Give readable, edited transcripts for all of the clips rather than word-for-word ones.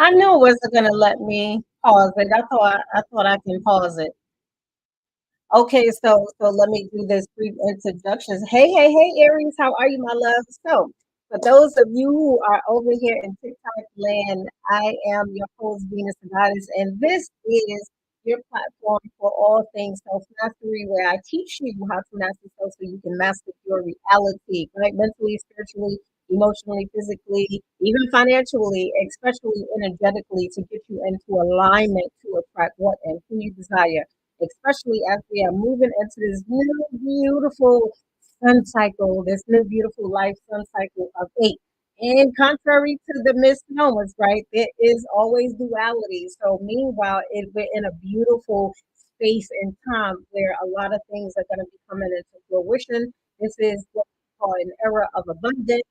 I knew it wasn't gonna let me pause it. I thought I can pause it. Okay, so let me do this brief introductions. Hey, Aries, how are you, my love? So, for those of you who are over here in TikTok land, I am your host, Venus the Goddess, and this is your platform for all things self mastery, where I teach you how to master self so you can master your reality, right? Mentally, spiritually, emotionally, physically, even financially, especially energetically, to get you into alignment to attract what and who you desire, especially as we are moving into this new beautiful sun cycle, this new beautiful life sun cycle of 8. And contrary to the misnomers, right, there is always duality. So meanwhile, we're in a beautiful space and time where a lot of things are going to be coming into fruition. This is what we call an era of abundance,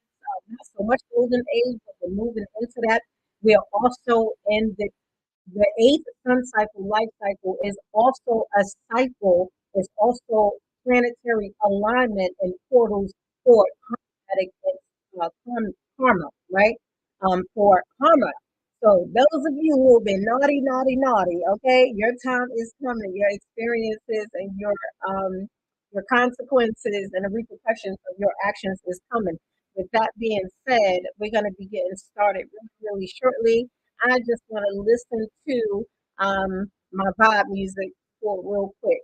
not so much golden age, but we're moving into that. We are also in the eighth sun cycle, life cycle, is also a cycle, is also planetary alignment and portals for karmatic karma, right? For karma. So those of you who have been naughty, okay, your time is coming. Your experiences and your consequences and the repercussions of your actions is coming. With that being said, we're going to be getting started really shortly. I just want to listen to my vibe music for real quick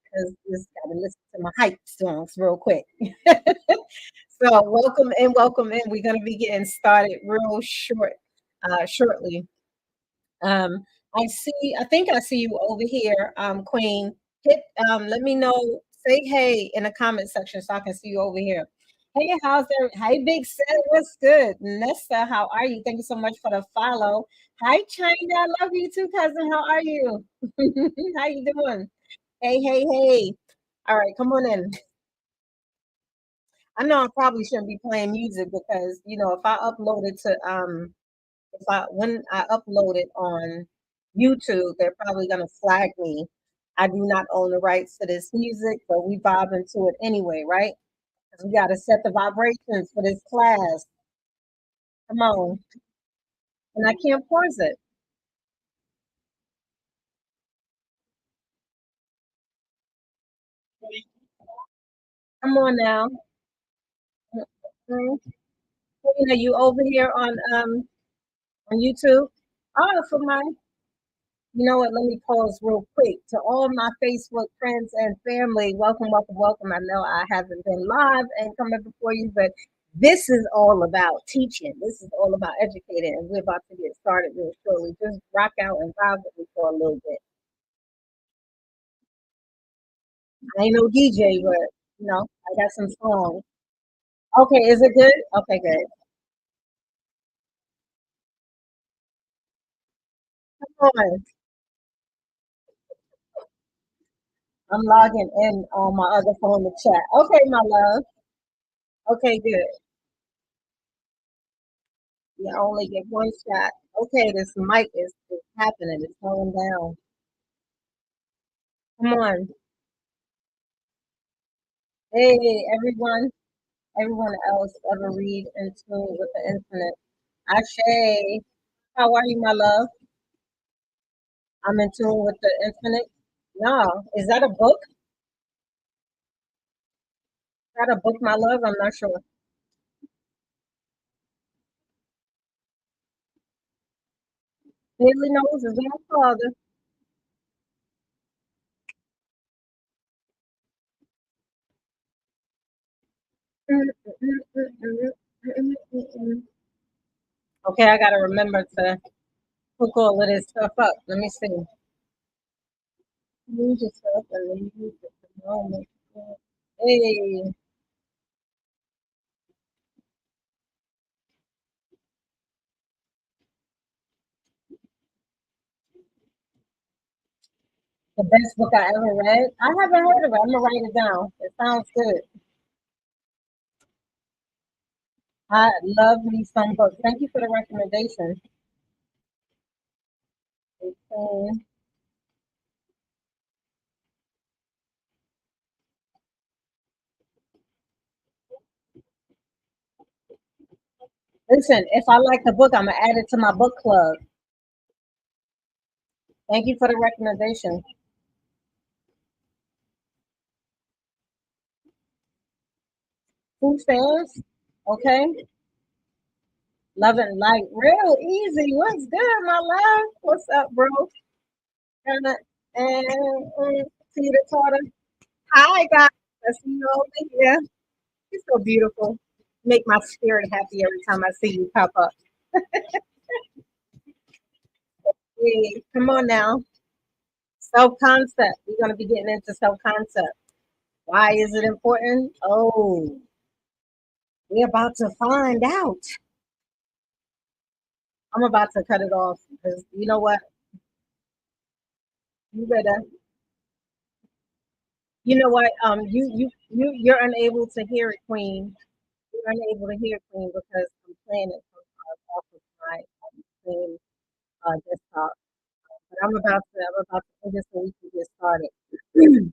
because just got to listen to my hype songs real quick. So welcome in. We're going to be getting started real shortly. Um, I think I see you over here, Queen. Hit, let me know, say hey in the comment section so I can see you over here. Hey, Hey, Big Sid, what's good? Nessa, how are you? Thank you so much for the follow. Hi, China, I love you too, cousin. How are you? How you doing? Hey. All right, come on in. I know I probably shouldn't be playing music because if I upload it to if I when I upload it on YouTube, they're probably gonna flag me. I do not own the rights to this music, but we vibe into it anyway, right? Because we gotta set the vibrations for this class. Come on. And I can't pause it. Come on now. Mhm. You over here on YouTube? Oh, for my You know what? Let me pause real quick. To all my Facebook friends and family, welcome. I know I haven't been live and coming before you, but this is all about teaching. This is all about educating, and we're about to get started real shortly. Just rock out and vibe with me for a little bit. I ain't no DJ, but I got some songs. Okay, is it good? Okay, good. Come on. I'm logging in on my other phone to chat. Okay, my love. Okay, good. You only get one shot. Okay, this mic is happening. It's going down. Come on. Hey, everyone else ever read in tune with the infinite. Ashe, how are you, my love? I'm in tune with the infinite. No, is that a book? Is that a book, my love? I'm not sure. Daily knows is my father. Okay, I gotta remember to hook all of this stuff up. Let me see. Use yourself and then use it the moment. Hey, the best book I ever read. I haven't heard of it. I'm gonna write it down. It sounds good. I love me some books. Thank you for the recommendation. Okay. Listen, if I like the book, I'm gonna add it to my book club. Thank you for the recommendation. Food fans. Okay. Love and light. Real easy. What's good, my love? What's up, bro? And Peter Carter. Hi, guys. I see you over here. You're so beautiful. Make my spirit happy every time I see you pop up. Hey, come on now. Self concept. We're going to be getting into self concept. Why is it important? Oh, we're about to find out. I'm about to cut it off because you know what? You better. You know what? You're unable to hear it, Queen. You're unable to hear it, Queen, because I'm playing it from off of my same desktop. But I'm about to end this so we can get started.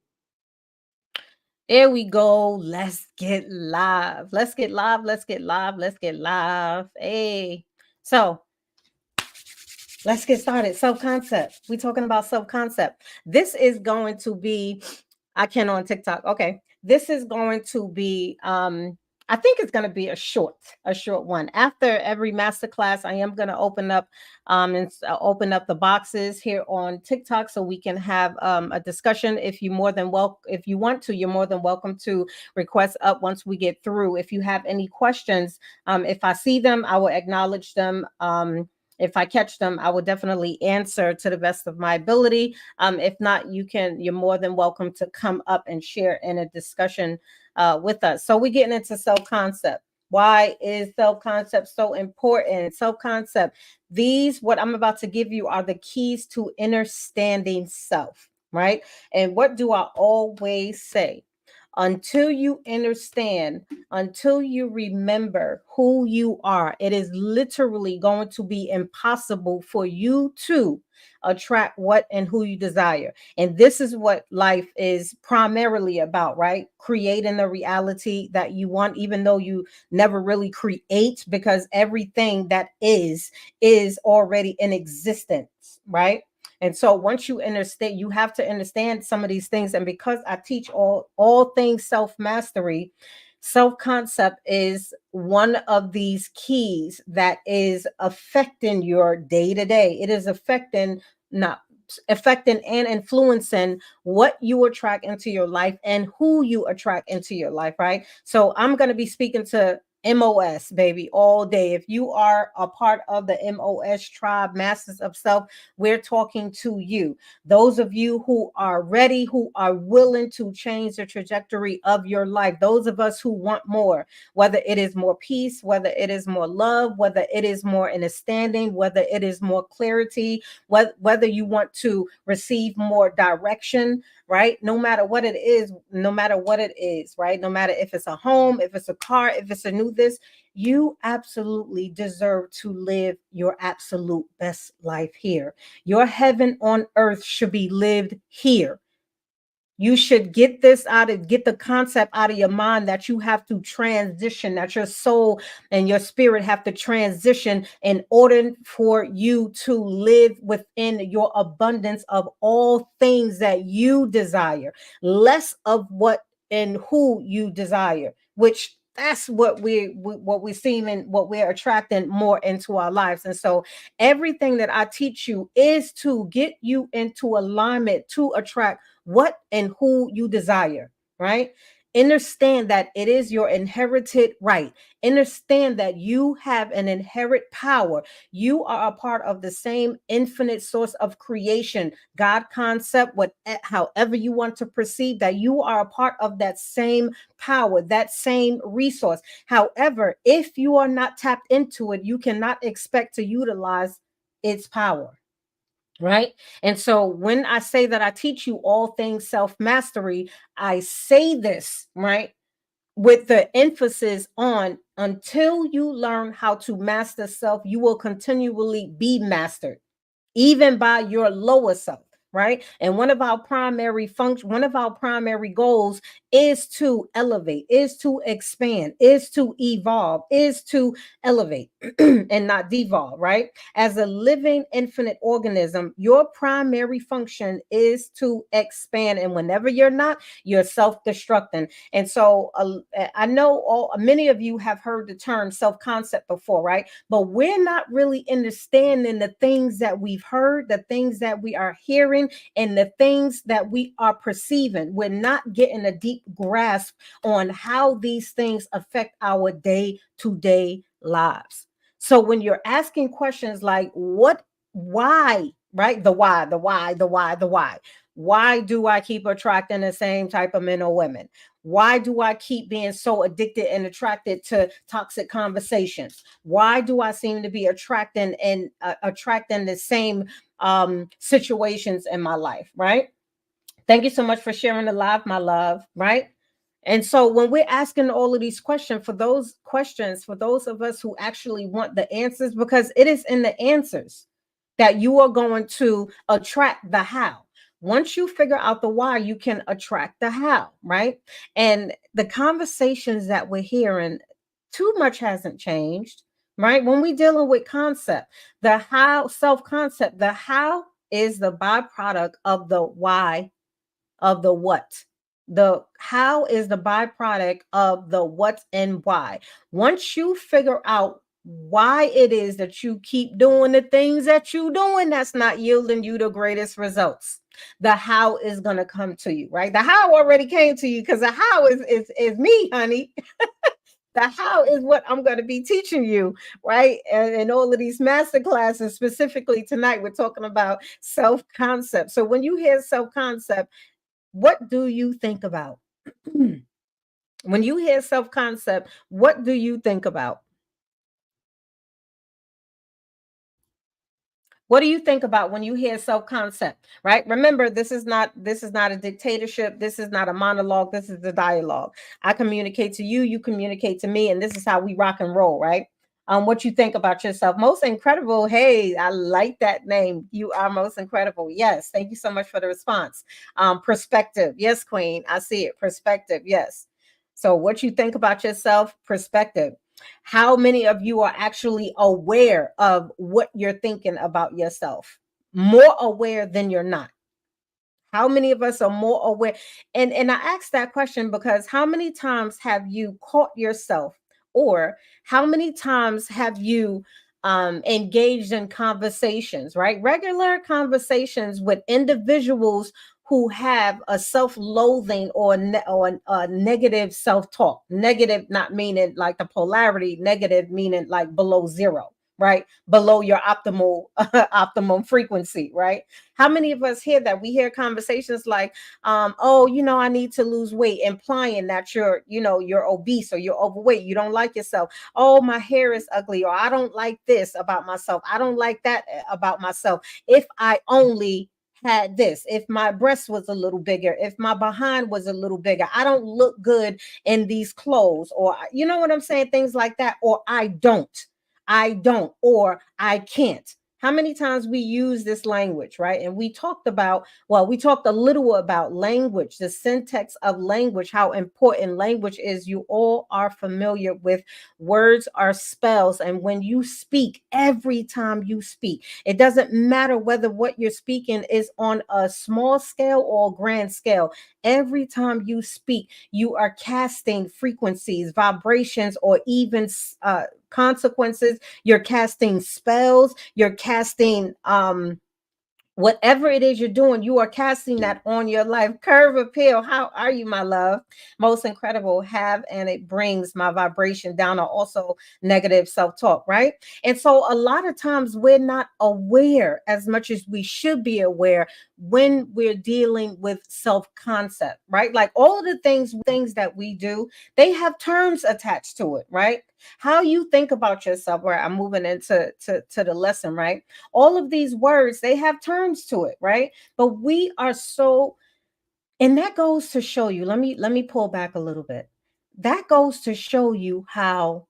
There we go. Let's get live. Let's get live. Let's get live. Let's get live. Hey. So let's get started. Self concept. We're talking about self concept. This is going to be, I can on TikTok. Okay. This is going to be, I think it's going to be a short one. After every masterclass, I am going to open up, open up the boxes here on TikTok so we can have a discussion. If you more than welcome, if you want to, you're more than welcome to request up once we get through. If you have any questions, if I see them, I will acknowledge them. If I catch them, I will definitely answer to the best of my ability. If not, you're more than welcome to come up and share in a discussion with us. So we're getting into self-concept. Why is self-concept so important? Self-concept. These, what I'm about to give you, are the keys to understanding self, right? And what do I always say? Until you understand, until you remember who you are, it is literally going to be impossible for you to attract what and who you desire. And this is what life is primarily about, right? Creating the reality that you want, even though you never really create, because everything that is already in existence, right? And so once you understand, you have to understand some of these things. And because I teach all things self-mastery, self-concept is one of these keys that is affecting your day-to-day. It is not affecting and influencing what you attract into your life and who you attract into your life, right? So I'm going to be speaking to MOS, baby, all day. If you are a part of the MOS tribe, Masters of Self, we're talking to you. Those of you who are ready, who are willing to change the trajectory of your life. Those of us who want more, whether it is more peace, whether it is more love, whether it is more understanding, whether it is more clarity, whether you want to receive more direction, right? No matter what it is, no matter what it is, right? No matter if it's a home, if it's a car, if it's a new this, you absolutely deserve to live your absolute best life here. Your heaven on earth should be lived here. You should get the concept out of your mind that you have to transition, that your soul and your spirit have to transition in order for you to live within your abundance of all things that you desire, less of what and who you desire, which that's what we're seeing and what we're attracting more into our lives. And so everything that I teach you is to get you into alignment to attract what and who you desire, right? Understand that it is your inherited right. Understand that you have an inherent power. You are a part of the same infinite source of creation, God concept, however you want to perceive that, you are a part of that same power, that same resource. However, if you are not tapped into it, you cannot expect to utilize its power. Right. And so when I say that I teach you all things self mastery, I say this, right, with the emphasis on until you learn how to master self, you will continually be mastered, even by your lower self. right? And one of our primary goals is to elevate, is to expand, is to evolve, is to elevate and not devolve, right? As a living infinite organism, your primary function is to expand. And whenever you're not, you're self-destructing. And so I know many of you have heard the term self-concept before, right? But we're not really understanding the things that we've heard, the things that we are hearing, and the things that we are perceiving. We're not getting a deep grasp on how these things affect our day-to-day lives. So when you're asking questions like what, why, right? The why. Why do I keep attracting the same type of men or women? Why do I keep being so addicted and attracted to toxic conversations? Why do I seem to be attracting the same situations in my life, right? Thank you so much for sharing the live, my love, right? And so when we're asking all of these questions, for those of us who actually want the answers, because it is in the answers that you are going to attract the how. Once you figure out the why, you can attract the how, right? And the conversations that we're hearing, too much hasn't changed, right? When we're dealing with concept, the how, self concept, the how is the byproduct of the why of the what. The how is the byproduct of the what and why. Once you figure out why it is that you keep doing the things that you're doing that's not yielding you the greatest results, the how is going to come to you, right? The how already came to you because the how is me, honey. The how is what I'm going to be teaching you, right? And all of these master classes, specifically tonight, we're talking about self concept. So when you hear self concept, what do you think about? When you hear self concept, what do you think about? What do you think about when you hear self concept, right? Remember, this is not a dictatorship. This is not a monologue. This is a dialogue. I communicate to you, you communicate to me, and this is how we rock and roll, right? What you think about yourself. Most incredible. Hey, I like that name. You are most incredible. Yes. Thank you so much for the response. Perspective. Yes, Queen. I see it. Perspective. Yes. So what you think about yourself, perspective. How many of you are actually aware of what you're thinking about yourself? More aware than you're not. How many of us are more aware? And I asked that question because how many times have you caught yourself, or how many times have you engaged in conversations, right? Regular conversations with individuals who have a self-loathing or a negative self-talk. Negative, not meaning like the polarity, negative meaning like below zero, right? Below your optimal optimum frequency, right? How many of us hear that? We hear conversations like, oh, I need to lose weight, implying that you're obese or you're overweight. You don't like yourself. Oh, my hair is ugly, or I don't like this about myself. I don't like that about myself. If I only had this, if my breast was a little bigger, if my behind was a little bigger, I don't look good in these clothes, or you know what I'm saying? Things like that, or I don't, or I can't. How many times we use this language, right? And we talked a little about language, the syntax of language, how important language is. You all are familiar with words are spells. And when you speak, every time you speak, it doesn't matter whether what you're speaking is on a small scale or a grand scale. Every time you speak, you are casting frequencies, vibrations, or even consequences. You're casting spells, you're casting whatever it is you're doing, you are casting that on your life. Curve appeal, how are you, my love? Most incredible. Have, and it brings my vibration down, or also negative self-talk, right? And so a lot of times we're not aware as much as we should be aware when we're dealing with self-concept, right? Like all of the things that we do, they have terms attached to it, right? How you think about yourself, where I'm moving into to the lesson, right? All of these words, they have terms to it, right? But we are so, and that goes to show you, let me pull back a little bit. That goes to show you how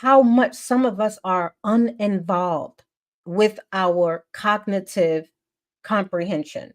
much some of us are uninvolved with our cognitive comprehension,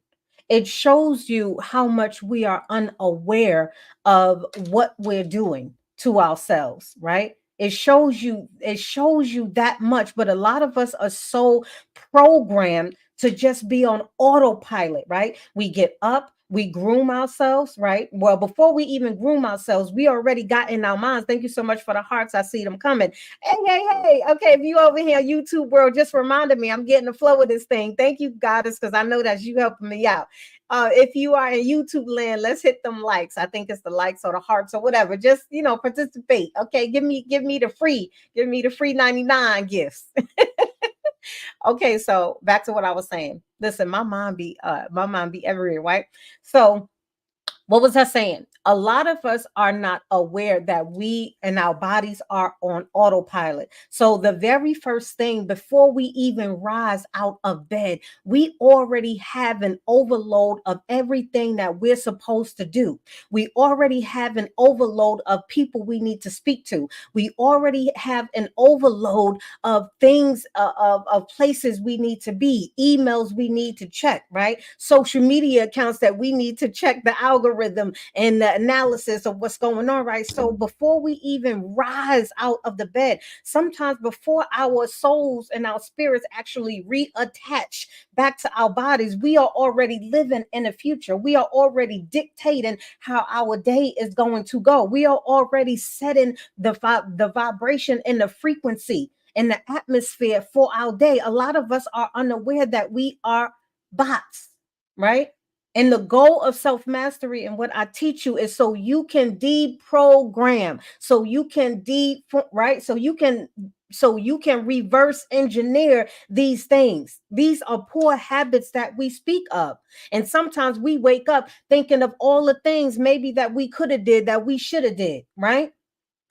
It shows you how much we are unaware of what we're doing to ourselves, right? It shows you that much, but a lot of us are so programmed to just be on autopilot, right? We get up, we groom ourselves, right? Well, before we even groom ourselves, we already got in our minds. Thank you so much for the hearts. I see them coming. Hey, hey, hey. Okay, if you over here, YouTube world, just reminded me I'm getting the flow of this thing. Thank you, Goddess, because I know that you helping me out. If you are in YouTube land, let's hit them likes. I think it's the likes or the hearts or whatever. Just participate. Okay, give me the free 99 gifts. Okay, so back to what I was saying. Listen, my mind be everywhere, right? So what was I saying? A lot of us are not aware that we and our bodies are on autopilot. So, the very first thing before we even rise out of bed, we already have an overload of everything that we're supposed to do. We already have an overload of people we need to speak to. We already have an overload of things, of places we need to be, emails we need to check, right? Social media accounts that we need to check the algorithm and the analysis of what's going on, right? So before we even rise out of the bed, sometimes before our souls and our spirits actually reattach back to our bodies, we are already living in the future. We are already dictating how our day is going to go. We are already setting the vibration and the frequency and the atmosphere for our day. A lot of us are unaware that we are bots, right? And the goal of self mastery and what I teach you is so you can deprogram, so you can right, so you can reverse engineer these things. These are poor habits that we speak of, and sometimes we wake up thinking of all the things maybe that we could have did, that we should have did, right,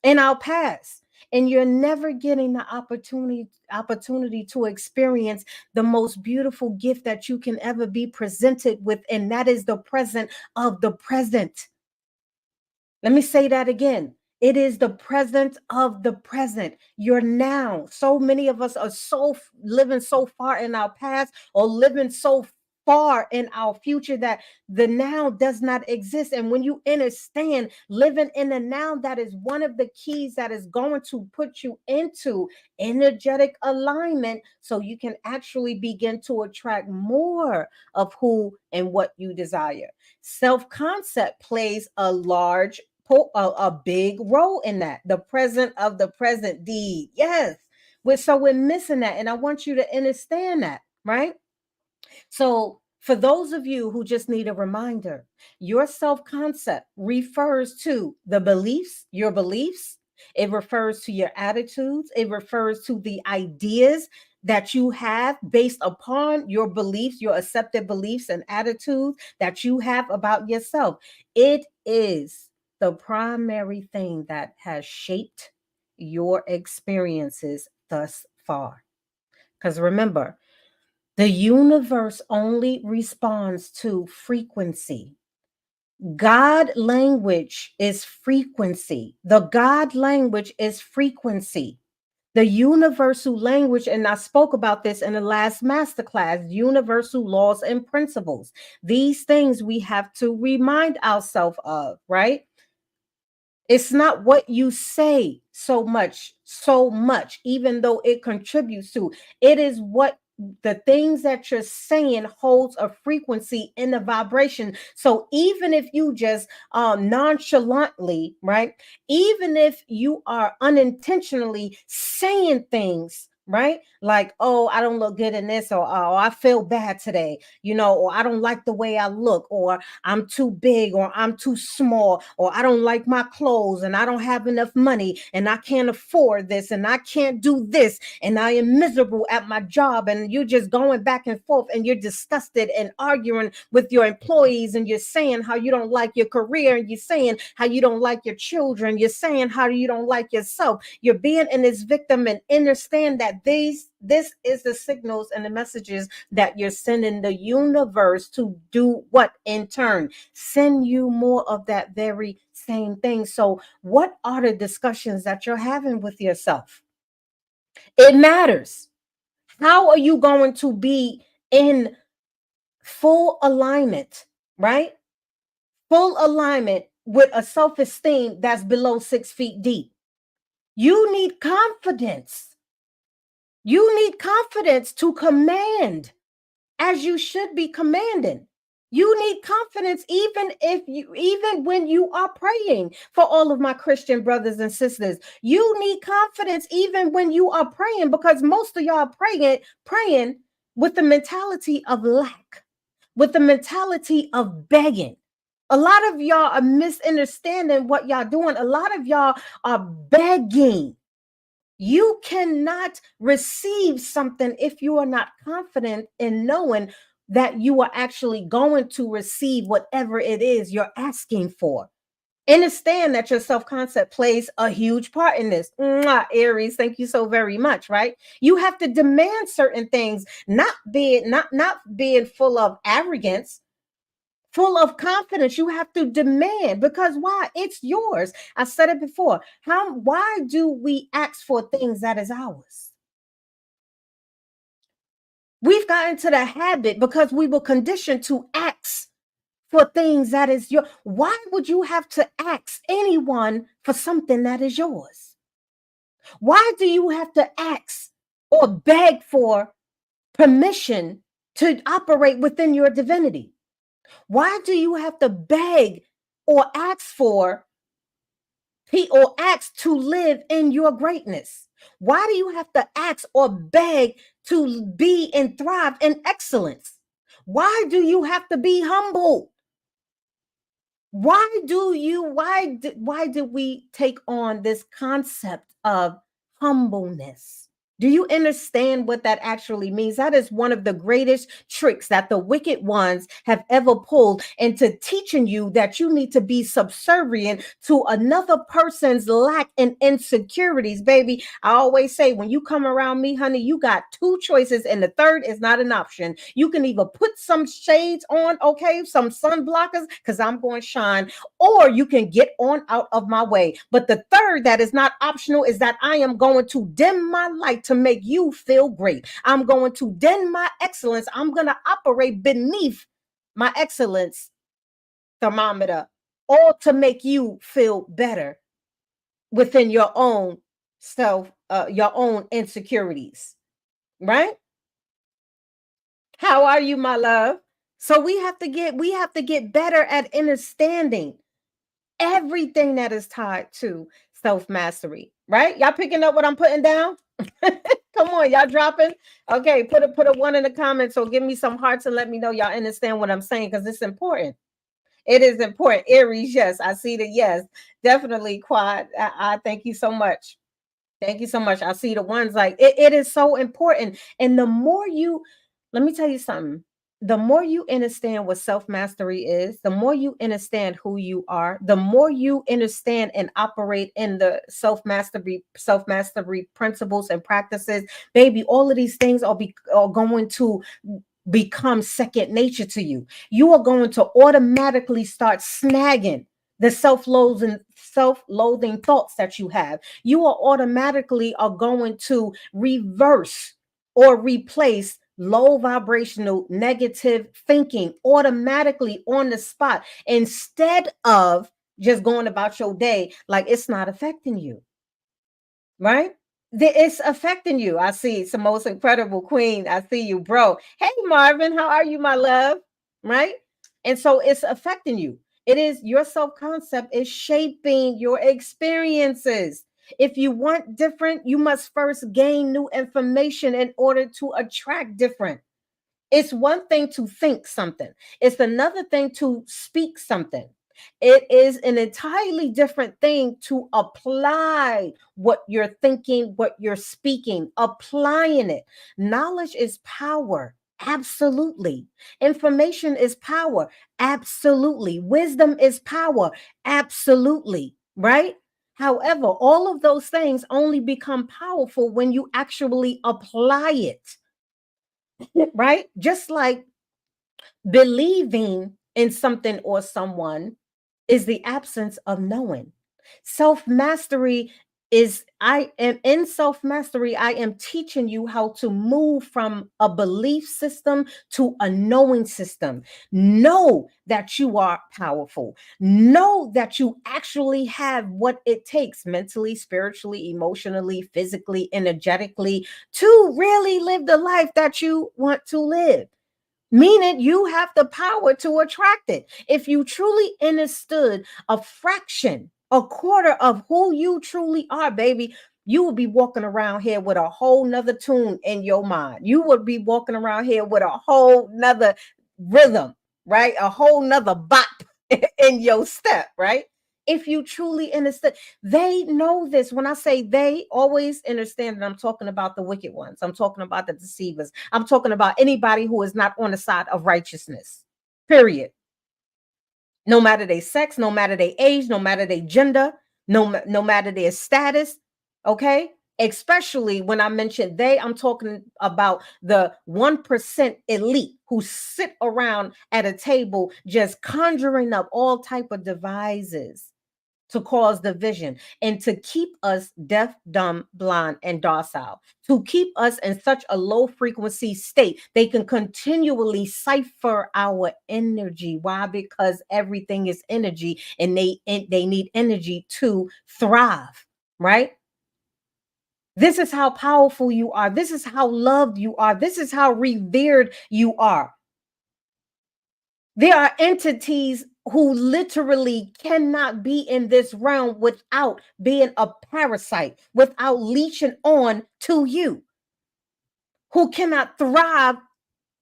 in our past. And you're never getting the opportunity to experience the most beautiful gift that you can ever be presented with, and that is the present of the present. Let me say that again. It is the present of the present. You're now. So many of us are living so far in our past, or living so far in our future, that the now does not exist. And when you understand living in the now, that is one of the keys that is going to put you into energetic alignment, so you can actually begin to attract more of who and what you desire. Self concept plays a big role in that. The present of the present deed. Yes. So we're missing that. And I want you to understand that, right? So, for those of you who just need a reminder, your self concept refers to your beliefs. It refers to your attitudes. It refers to the ideas that you have based upon your beliefs, your accepted beliefs and attitudes that you have about yourself. It is the primary thing that has shaped your experiences thus far. Because remember, the universe only responds to frequency. God language is frequency. The God language is frequency. The universal language, and I spoke about this in the last masterclass, universal laws and principles. These things we have to remind ourselves of, right? It's not what you say so much, even though it contributes to. It is what the things that you're saying holds a frequency in the vibration. So even if you just nonchalantly, right? Even if you are unintentionally saying things, right? Like, oh, I don't look good in this, or oh, I feel bad today, or I don't like the way I look, or I'm too big, or I'm too small, or I don't like my clothes, and I don't have enough money, and I can't afford this, and I can't do this, and I am miserable at my job. And you're just going back and forth, and you're disgusted and arguing with your employees, and you're saying how you don't like your career, and you're saying how you don't like your children, you're saying how you don't like yourself. You're being in this victim, and understand that this is the signals and the messages that you're sending the universe to do what? In turn, send you more of that very same thing. So what are the discussions that you're having with yourself? It matters. How are you going to be in full alignment, right? Full alignment with a self esteem that's below 6 feet deep. You need confidence. You need confidence to command as you should be commanding. You need confidence even when you are praying. For all of my Christian brothers and sisters, you need confidence even when you are praying, because most of y'all are praying with the mentality of lack, with the mentality of begging. A lot of y'all are misunderstanding what y'all doing. A lot of y'all are begging. You cannot receive something if you are not confident in knowing that you are actually going to receive whatever it is you're asking for. Understand that your self concept plays a huge part in this. Mwah, Aries, thank you so very much. Right? You have to demand certain things, not being full of arrogance, full of confidence. You have to demand, because why? It's yours. I said it before. Why do we ask for things that is ours? We've gotten to the habit because we were conditioned to ask for things that is your. Why would you have to ask anyone for something that is yours? Why do you have to ask or beg for permission to operate within your divinity? Why do you have to beg or ask for or ask to live in your greatness? Why do you have to ask or beg to be and thrive in excellence? Why do you have to be humble? Why did we take on this concept of humbleness? Do you understand what that actually means? That is one of the greatest tricks that the wicked ones have ever pulled into teaching you that you need to be subservient to another person's lack and insecurities, baby. I always say, when you come around me, honey, you got two choices, and the third is not an option. You can either put some shades on, okay, some sun blockers, because I'm going to shine, or you can get on out of my way. But the third that is not optional is that I am going to dim my light to make you feel great. I'm going to dim my excellence. I'm going to operate beneath my excellence thermometer, all to make you feel better within your own your own insecurities, right? How are you, my love? So we have to get better at understanding everything that is tied to self mastery, right? Y'all picking up what I'm putting down? Come on, y'all dropping? Okay, put a one in the comments, or give me some hearts and let me know y'all understand what I'm saying, because it's important. It is important. Aries, yes, I see the yes, definitely. Quad, I thank you so much. Thank you so much. I see the ones like it is so important. And the more you, let me tell you something. The more you understand what self mastery is, the more you understand who you are, the more you understand and operate in the self mastery principles and practices, baby. All of these things are going to become second nature to you. You are going to automatically start snagging the self-loathing thoughts that you have. You are automatically are going to reverse or replace low vibrational negative thinking automatically on the spot, instead of just going about your day like it's not affecting you, right? It's affecting you. I see it's the most incredible queen. I see you, bro. Hey, Marvin, how are you, my love? Right? And so it's affecting you. It is your self concept is shaping your experiences. If you want different, you must first gain new information in order to attract different. It's one thing to think something, it's another thing to speak something. It is an entirely different thing to apply what you're thinking, what you're speaking, applying it. Knowledge is power. Absolutely. Information is power. Absolutely. Wisdom is power. Absolutely. Right? However, all of those things only become powerful when you actually apply it, right? Just like believing in something or someone is the absence of knowing. Self mastery is I am in self mastery. I am teaching you how to move from a belief system to a knowing system. Know that you are powerful. Know that you actually have what it takes mentally, spiritually, emotionally, physically, energetically to really live the life that you want to live. Meaning you have the power to attract it. If you truly understood a fraction, a quarter of who you truly are, baby, you would be walking around here with a whole nother tune in your mind. You would be walking around here with a whole nother rhythm, right? A whole nother bop in your step, right? If you truly understood, they know this. When I say they, always understand that I'm talking about the wicked ones. I'm talking about the deceivers. I'm talking about anybody who is not on the side of righteousness. Period. No matter their sex, no matter their age, no matter their gender, no matter their status. Okay. Especially when I mention they, I'm talking about the 1% elite who sit around at a table just conjuring up all type of devices to cause division and to keep us deaf, dumb, blind, and docile, to keep us in such a low frequency state. They can continually cipher our energy. Why? Because everything is energy and they need energy to thrive, right? This is how powerful you are. This is how loved you are. This is how revered you are. There are entities who literally cannot be in this realm without being a parasite, without leeching on to you, who cannot thrive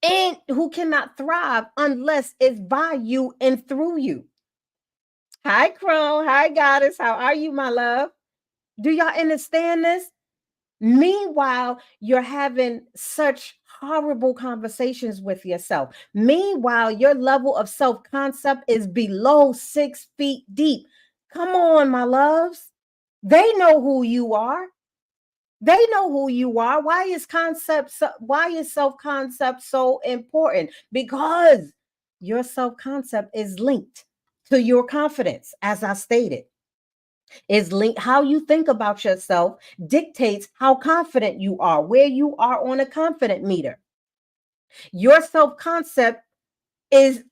and who cannot thrive unless it's by you and through you. Hi, Crone. Hi, Goddess. How are you, my love? Do y'all understand this? Meanwhile, you're having such horrible conversations with yourself. Meanwhile, your level of self concept is below 6 feet deep. Come on, my loves. They know who you are. They know who you are. Why is self concept so important? Because your self concept is linked to your confidence, as I stated. Is linked how you think about yourself dictates how confident you are, where you are on a confident meter. Your self-concept is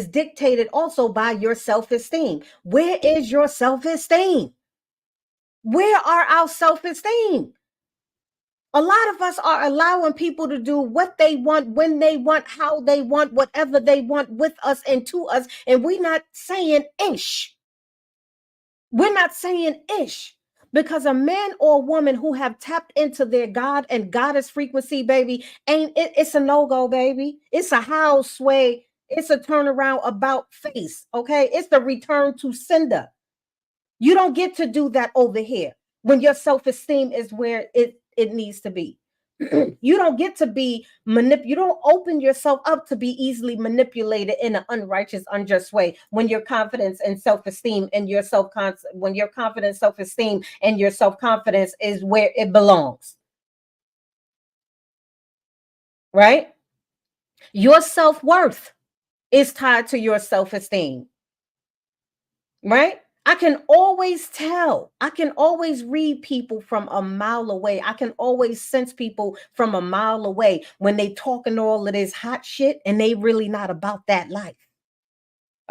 dictated also by your self-esteem. Where is your self-esteem? Where are our self-esteem? A lot of us are allowing people to do what they want, when they want, how they want, whatever they want with us and to us, and we're not saying ish. We're not saying ish, because a man or woman who have tapped into their God and goddess frequency, baby, it's a no-go, baby. It's a house sway. It's a turnaround about face. Okay. It's the return to sender. You don't get to do that over here when your self-esteem is where it needs to be. You don't get to be you don't open yourself up to be easily manipulated in an unrighteous, unjust way when your confidence and self-esteem and your when your confidence, self-esteem, and your self-confidence is where it belongs. Right? Your self-worth is tied to your self-esteem. Right? I can always tell. I can always read people from a mile away. I can always sense people from a mile away when they talking all of this hot shit and they really not about that life.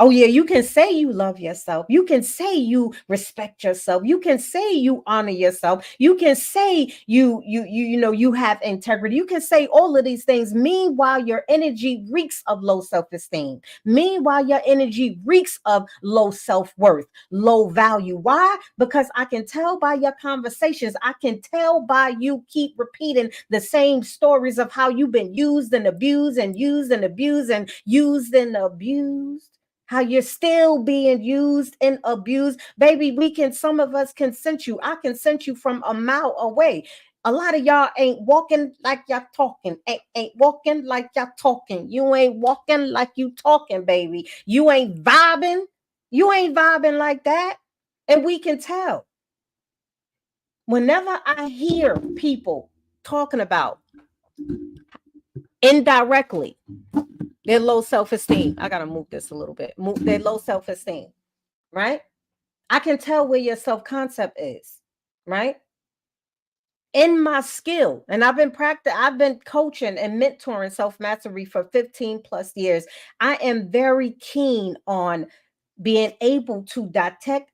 Oh yeah, you can say you love yourself. You can say you respect yourself. You can say you honor yourself. You can say you have integrity. You can say all of these things. Meanwhile, your energy reeks of low self-esteem. Meanwhile, your energy reeks of low self-worth, low value. Why? Because I can tell by your conversations. I can tell by you keep repeating the same stories of how you've been used and abused and used and abused and used and abused, how you're still being used and abused. Baby, some of us can sense you. I can sense you from a mile away. A lot of y'all ain't walking like y'all talking. Ain't walking like y'all talking. You ain't walking like you talking, baby. You ain't vibing. You ain't vibing like that. And we can tell. Whenever I hear people talking about indirectly their low self-esteem, I gotta move this a little bit. Move their low self-esteem, right? I can tell where your self-concept is. right? In my skill, and I've been coaching and mentoring self-mastery for 15 plus years. I am very keen on being able to detect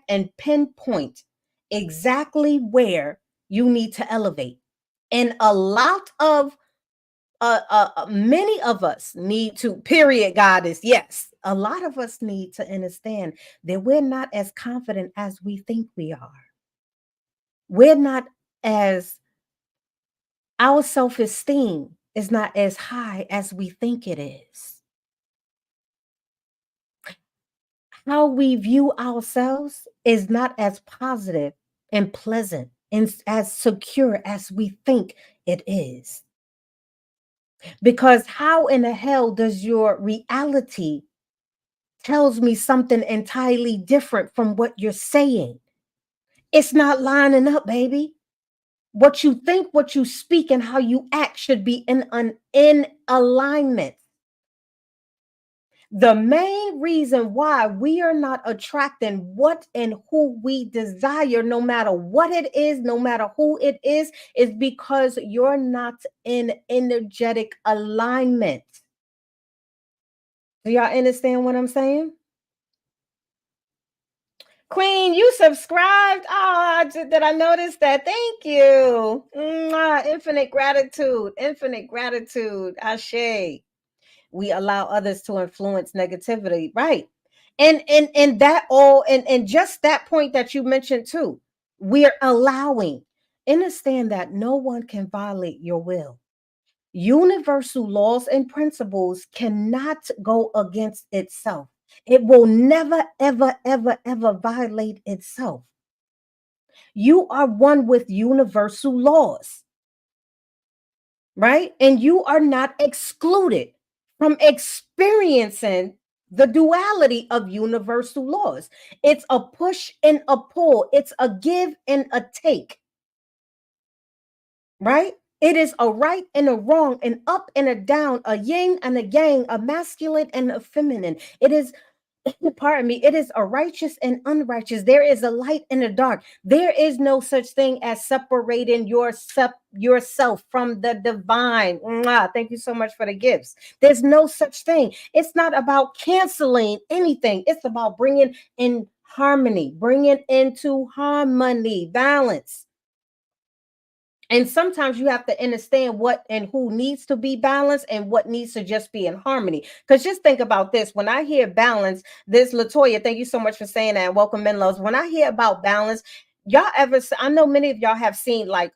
and pinpoint exactly where you need to elevate. And a lot of many of us need to, period, goddess. Yes, a lot of us need to understand that we're not as confident as we think we are. We're not as, our self esteem is not as high as we think it is. How we view ourselves is not as positive and pleasant and as secure as we think it is. Because how in the hell does your reality tells me something entirely different from what you're saying? It's not lining up, baby. What you think, what you speak, and how you act should be in alignment. The main reason why we are not attracting what and who we desire, no matter what it is, no matter who it is because you're not in energetic alignment. Do y'all understand what I'm saying? Queen, you subscribed. Ah, did I notice that? Thank you. Mwah, infinite gratitude. Infinite gratitude. Ashe. We allow others to influence negativity, right? And that all, and just that point that you mentioned too, we're allowing. Understand that no one can violate your will. Universal laws and principles cannot go against itself. It will never ever ever ever violate itself. You are one with universal laws, right? And you are not excluded from experiencing the duality of universal laws. It's a push and a pull, it's a give and a take, right? It is a right and a wrong, an up and a down, a yin and a yang, a masculine and a feminine. It is, pardon me, it is a righteous and unrighteous. There is a light and a dark. There is no such thing as separating yourself from the divine. Mwah. Thank you so much for the gifts. There's no such thing. It's not about canceling anything. It's about bringing in harmony, bringing into harmony, balance. And sometimes you have to understand what and who needs to be balanced and what needs to just be in harmony. Because just think about this. When I hear balance, this Latoya, thank you so much for saying that. Welcome, Menlos. When I hear about balance, y'all ever, I know many of y'all have seen like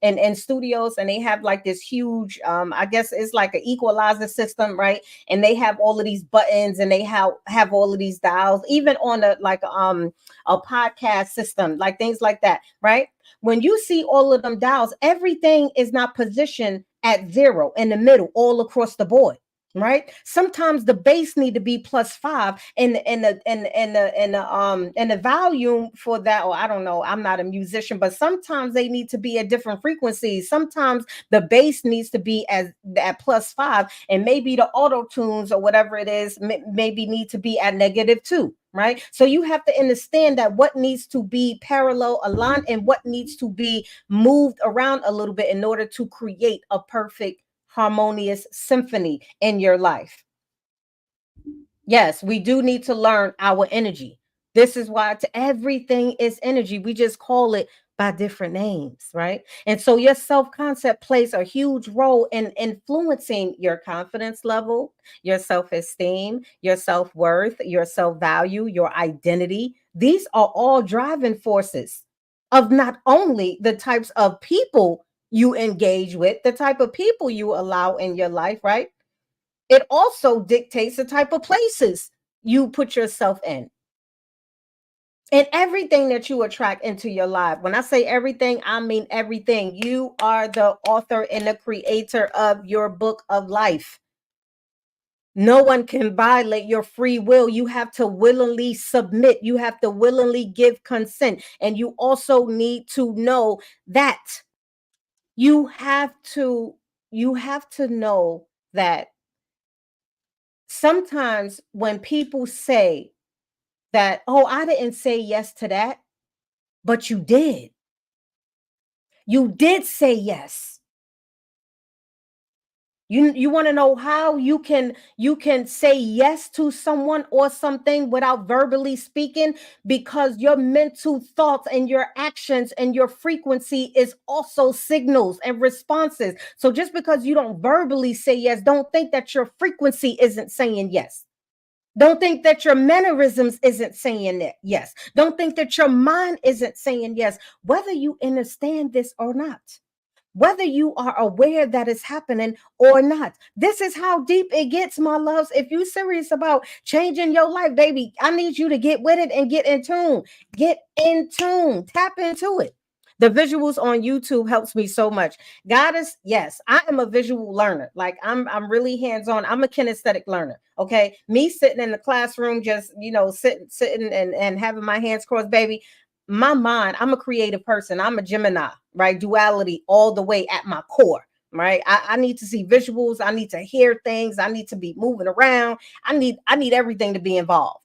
in studios, and they have like this huge I guess it's like an equalizer system, right? And they have all of these buttons, and they have all of these dials, even on a podcast system, like things like that, right? When you see all of them dials, everything is not positioned at zero in the middle, all across the board, right? Sometimes the bass need to be +5, and the volume for that, or I don't know, I'm not a musician, but sometimes they need to be at different frequencies. Sometimes the bass needs to be at +5, and maybe the auto tunes or whatever it is maybe need to be at -2, right? So you have to understand that what needs to be parallel aligned and what needs to be moved around a little bit in order to create a perfect harmonious symphony in your life. Yes, we do need to learn our energy. This is why everything is energy. We just call it by different names, right? And so your self concept plays a huge role in influencing your confidence level, your self esteem, your self worth, your self value, your identity. These are all driving forces of not only the types of people you engage with, the type of people you allow in your life, right? It also dictates the type of places you put yourself in. And everything that you attract into your life. When I say everything, I mean everything. You are the author and the creator of your book of life. No one can violate your free will. You have to willingly submit. You have to willingly give consent. And you also need to know that you have to know that sometimes when people say that, oh, I didn't say yes to that, but you did. You did say yes. You want to know how you can say yes to someone or something without verbally speaking, because your mental thoughts and your actions and your frequency is also signals and responses. So just because you don't verbally say yes, don't think that your frequency isn't saying yes. Don't think that your mannerisms isn't saying that yes. Don't think that your mind isn't saying yes, whether you understand this or not, whether you are aware that it's happening or not. This is how deep it gets, my loves. If you're serious about changing your life, baby, I need you to get with it and get in tune. Get in tune. Tap into it. The visuals on YouTube helps me so much. Goddess, yes, I am a visual learner. Like I'm really hands-on. I'm a kinesthetic learner. Okay. Me sitting in the classroom, just sitting and having my hands crossed, baby. My mind, I'm a creative person. I'm a Gemini, right? Duality all the way at my core, right? I need to see visuals. I need to hear things. I need to be moving around. I need everything to be involved.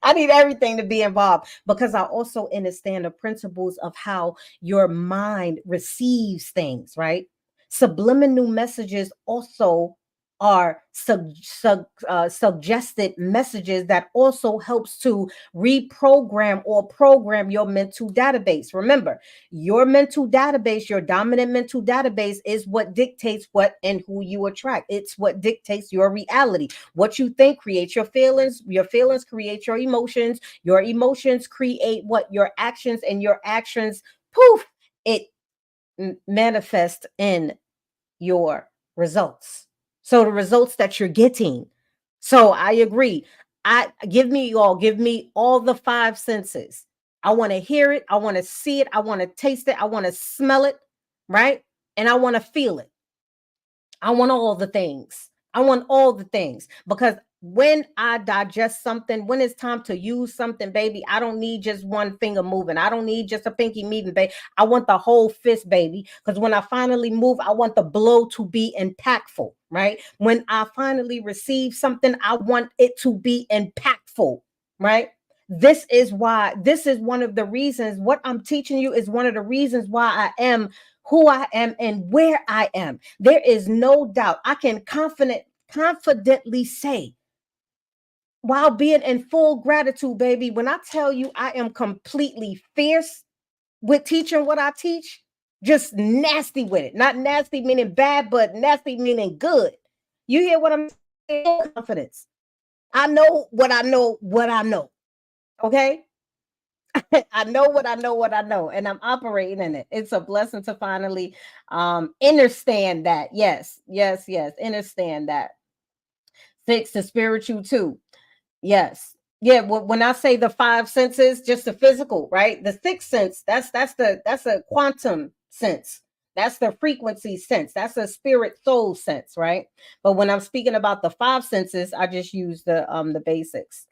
I need everything to be involved, because I also understand the principles of how your mind receives things, right? Subliminal messages also are suggested messages that also helps to reprogram or program your mental database. Remember, your mental database, your dominant mental database, is what dictates what and who you attract. It's what dictates your reality. What you think creates your feelings create your emotions create what your actions, and your actions, poof, it manifests in your results. So the results that you're getting. So I agree. I give me all the five senses. I want to hear it, I want to see it, I want to taste it, I want to smell it, right? And I want to feel it. I want all the things. I want all the things, because when I digest something, when it's time to use something, baby, I don't need just one finger moving. I don't need just a pinky moving, baby. I want the whole fist, baby, because when I finally move, I want the blow to be impactful, right? When I finally receive something, I want it to be impactful, right? This is one of the reasons what I'm teaching you is one of the reasons why I am who I am and where I am. There is no doubt. I can confidently say, while being in full gratitude, baby, when I tell you I am completely fierce with teaching what I teach, just nasty with it. Not nasty meaning bad, but nasty meaning good. You hear what I'm saying? Confidence. I know what I know, what I know. Okay. I know what I know, what I know, and I'm operating in it. It's a blessing to finally understand that. Yes, yes, yes, understand that. Six, the spiritual too. Yes. Yeah, when I say the five senses, just the physical, right? The sixth sense, that's a quantum sense. That's the frequency sense. That's a spirit soul sense, right? But when I'm speaking about the five senses, I just use the basics.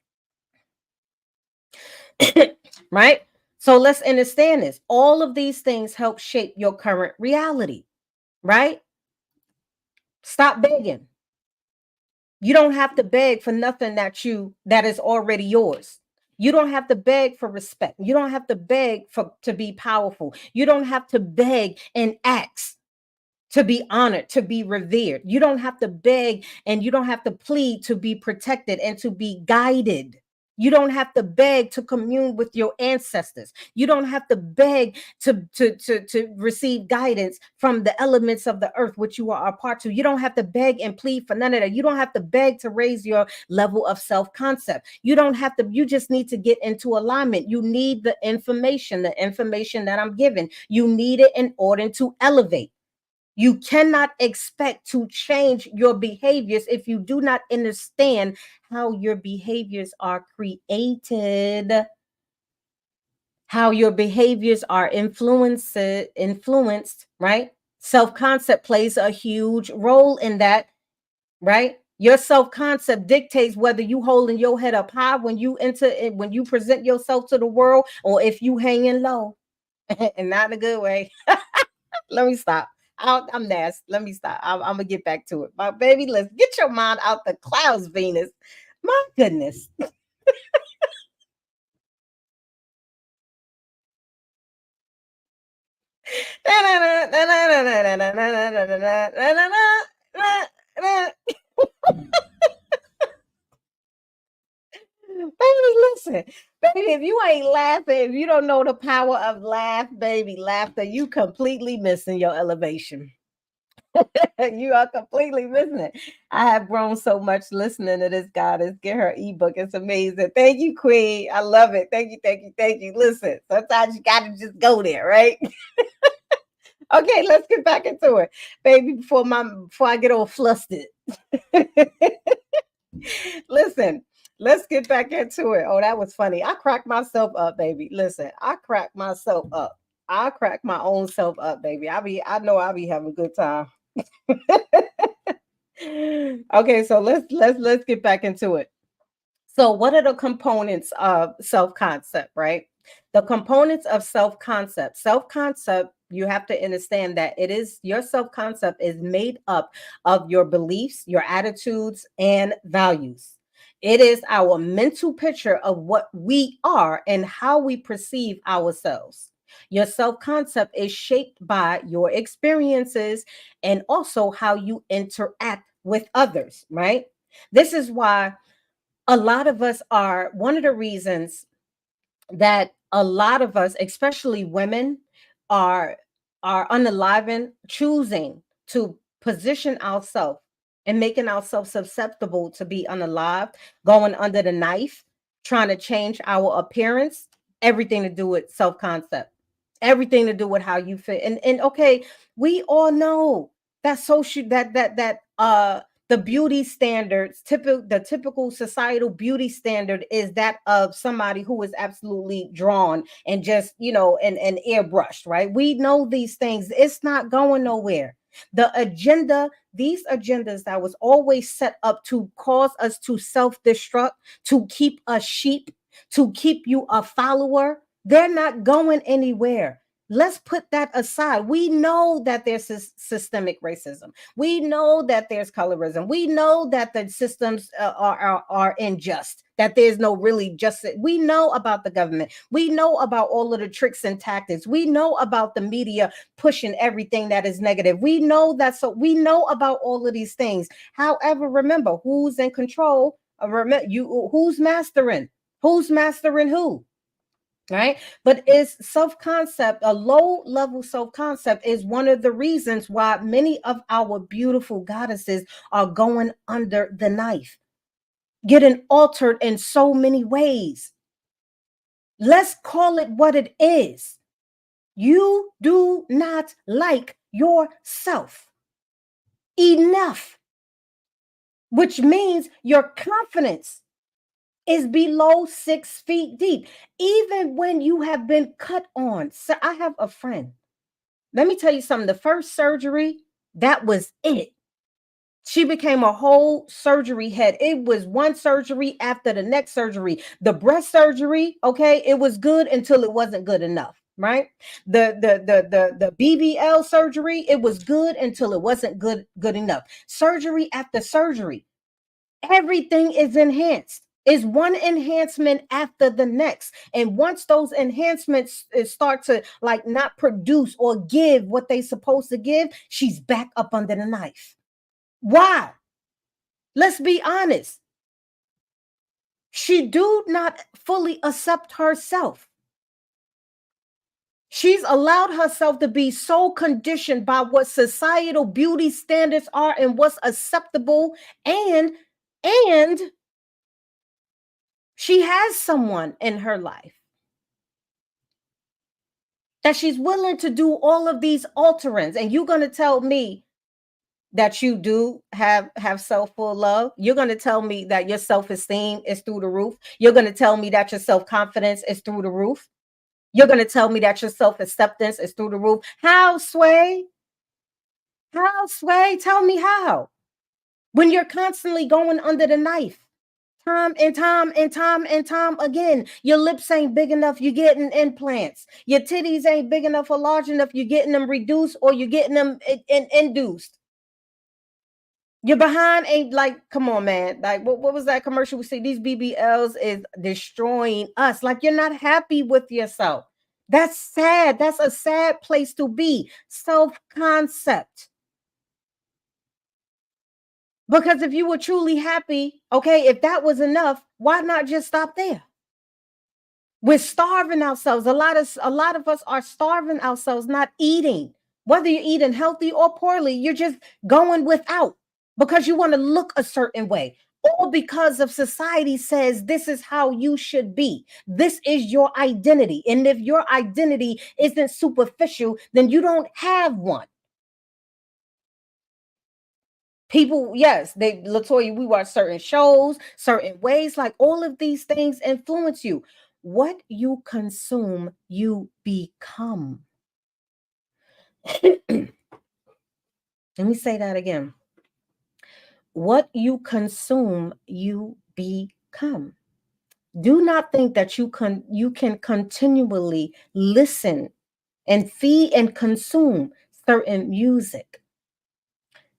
Right? So let's understand this. All of these things help shape your current reality, right? Stop begging. You don't have to beg for nothing that is already yours. You don't have to beg for respect. You don't have to beg for to be powerful. You don't have to beg and ask to be honored, to be revered. You don't have to beg and you don't have to plead to be protected and to be guided. You don't have to beg to commune with your ancestors. You don't have to beg to receive guidance from the elements of the earth, which you are a part to. You don't have to beg and plead for none of that. You don't have to beg to raise your level of self-concept. You don't have to, you just need to get into alignment. You need the information that I'm giving. You need it in order to elevate. You cannot expect to change your behaviors if you do not understand how your behaviors are created, how your behaviors are influenced, right? Self-concept plays a huge role in that, right? Your self-concept dictates whether you holding your head up high when you enter it, when you present yourself to the world, or if you hanging low, and not in a good way. Let me stop. I'm nasty. Let me stop. I'm gonna get back to it. My baby, let's get your mind out the clouds, Venus. My goodness. Baby, listen, baby, if you ain't laughing, if you don't know the power of laughter, you completely missing your elevation. You are completely missing it. I have grown so much listening to this goddess. Get her ebook. It's amazing. Thank you, Queen. I love it. Thank you, thank you, thank you. Listen, sometimes you gotta just go there, right? Okay, let's get back into it. Baby, before I get all flustered. Listen, let's get back into it. Oh, that was funny. I cracked myself up, baby. Listen, I cracked myself up. I crack my own self up, baby. I know I'll be having a good time. Okay, so let's get back into it. So, what are the components of self concept, right? The components of self concept. Self concept, you have to understand that it is your self concept is made up of your beliefs, your attitudes, and values. It is our mental picture of what we are and how we perceive ourselves. Your self concept is shaped by your experiences and also how you interact with others, right? This is why a lot of us are one of the reasons that a lot of us, especially women, are unalive choosing to position ourselves and making ourselves susceptible to be unalive, going under the knife, trying to change our appearance, everything to do with self-concept, everything to do with how you fit. And okay, we all know that social that the beauty standards, typical societal beauty standard is that of somebody who is absolutely drawn and just, and airbrushed, right? We know these things. It's not going nowhere. These agendas that was always set up to cause us to self-destruct, to keep us sheep, to keep you a follower, they're not going anywhere. Let's put that aside. We know that there's systemic racism. We know that there's colorism. We know that the systems are unjust, that there's no really justice. We know about the government. We know about all of the tricks and tactics. We know about the media pushing everything that is negative. We know that. So we know about all of these things. However, remember who's in control. Remember you who's mastering. Who's mastering who? Right, but is self-concept, a low level self-concept is one of the reasons why many of our beautiful goddesses are going under the knife, getting altered in so many ways. Let's call it what it is. You do not like yourself enough, which means your confidence is below 6 feet deep, even when you have been cut on. So I have a friend. Let me tell you something. The first surgery, that was it. She became a whole surgery head. It was one surgery after the next surgery. The breast surgery, okay, it was good until it wasn't good enough, right? The BBL surgery, it was good until it wasn't good enough. Surgery after surgery, everything is enhanced. Is one enhancement after the next. And once those enhancements start to like not produce or give what they supposed to give, she's back up under the knife. Why? Let's be honest. She do not fully accept herself. She's allowed herself to be so conditioned by what societal beauty standards are and what's acceptable, and she has someone in her life that she's willing to do all of these alterings. And you're going to tell me that you do have self-full love? You're going to tell me that your self-esteem is through the roof? You're going to tell me that your self-confidence is through the roof? You're going to tell me that your self-acceptance is through the roof? How, Sway? How, Sway? Tell me how. When you're constantly going under the knife, time and time and time and time again. Your lips ain't big enough, you're getting implants. Your titties ain't big enough or large enough, you're getting them reduced or you're getting them induced. Your behind ain't like, come on, man. Like, what was that commercial we see? These BBLs is destroying us. Like, you're not happy with yourself. That's sad. That's a sad place to be. Self concept. Because if you were truly happy, okay, if that was enough, why not just stop there? We're starving ourselves. A lot of us are starving ourselves, not eating. Whether you're eating healthy or poorly, you're just going without because you want to look a certain way. All because of society says this is how you should be. This is your identity. And if your identity isn't superficial, then you don't have one. People, yes, they, Latoya, we watch certain shows, certain ways, like all of these things influence you. What you consume, you become. Let me say that again. What you consume, you become. Do not think that you can continually listen and feed and consume certain music,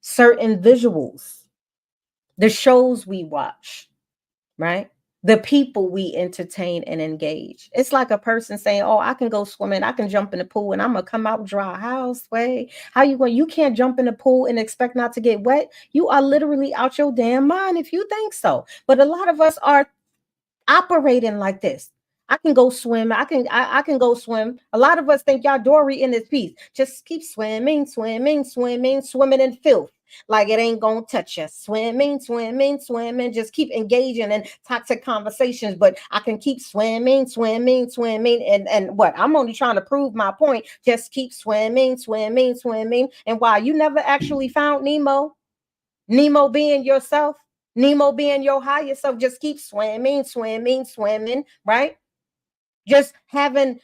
certain visuals, the shows we watch, right? The people we entertain and engage. It's like a person saying, "Oh, I can go swimming, I can jump in the pool, and I'm gonna come out dry." House way. How you going? You can't jump in the pool and expect not to get wet. You are literally out your damn mind if you think so. But a lot of us are operating like this. I can go swim. I can go swim. A lot of us think y'all Dory in this piece. Just keep swimming, swimming, swimming, swimming in filth. Like it ain't gonna touch us. Swimming, swimming, swimming. Just keep engaging in toxic conversations. But I can keep swimming, swimming, swimming. And what? I'm only trying to prove my point. Just keep swimming, swimming, swimming. And why you never actually found Nemo? Nemo being yourself, Nemo being your higher self, just keep swimming, swimming, swimming, right? Just having,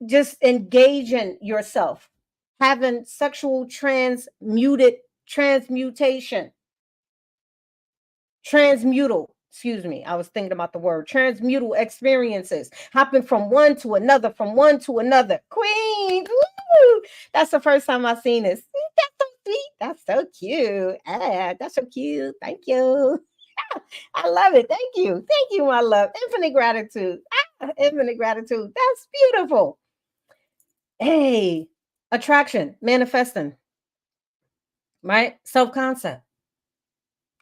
just engaging yourself, having sexual transmutation, transmutal. Excuse me, I was thinking about the word transmutal experiences happen from one to another, from one to another. Queen, woo! That's the first time I've seen this. That's so sweet. That's so cute. Ah, that's so cute. Thank you. I love it. Thank you. Thank you, my love. Infinite gratitude. Infinite gratitude. That's beautiful. Hey, attraction, manifesting, right? Self concept.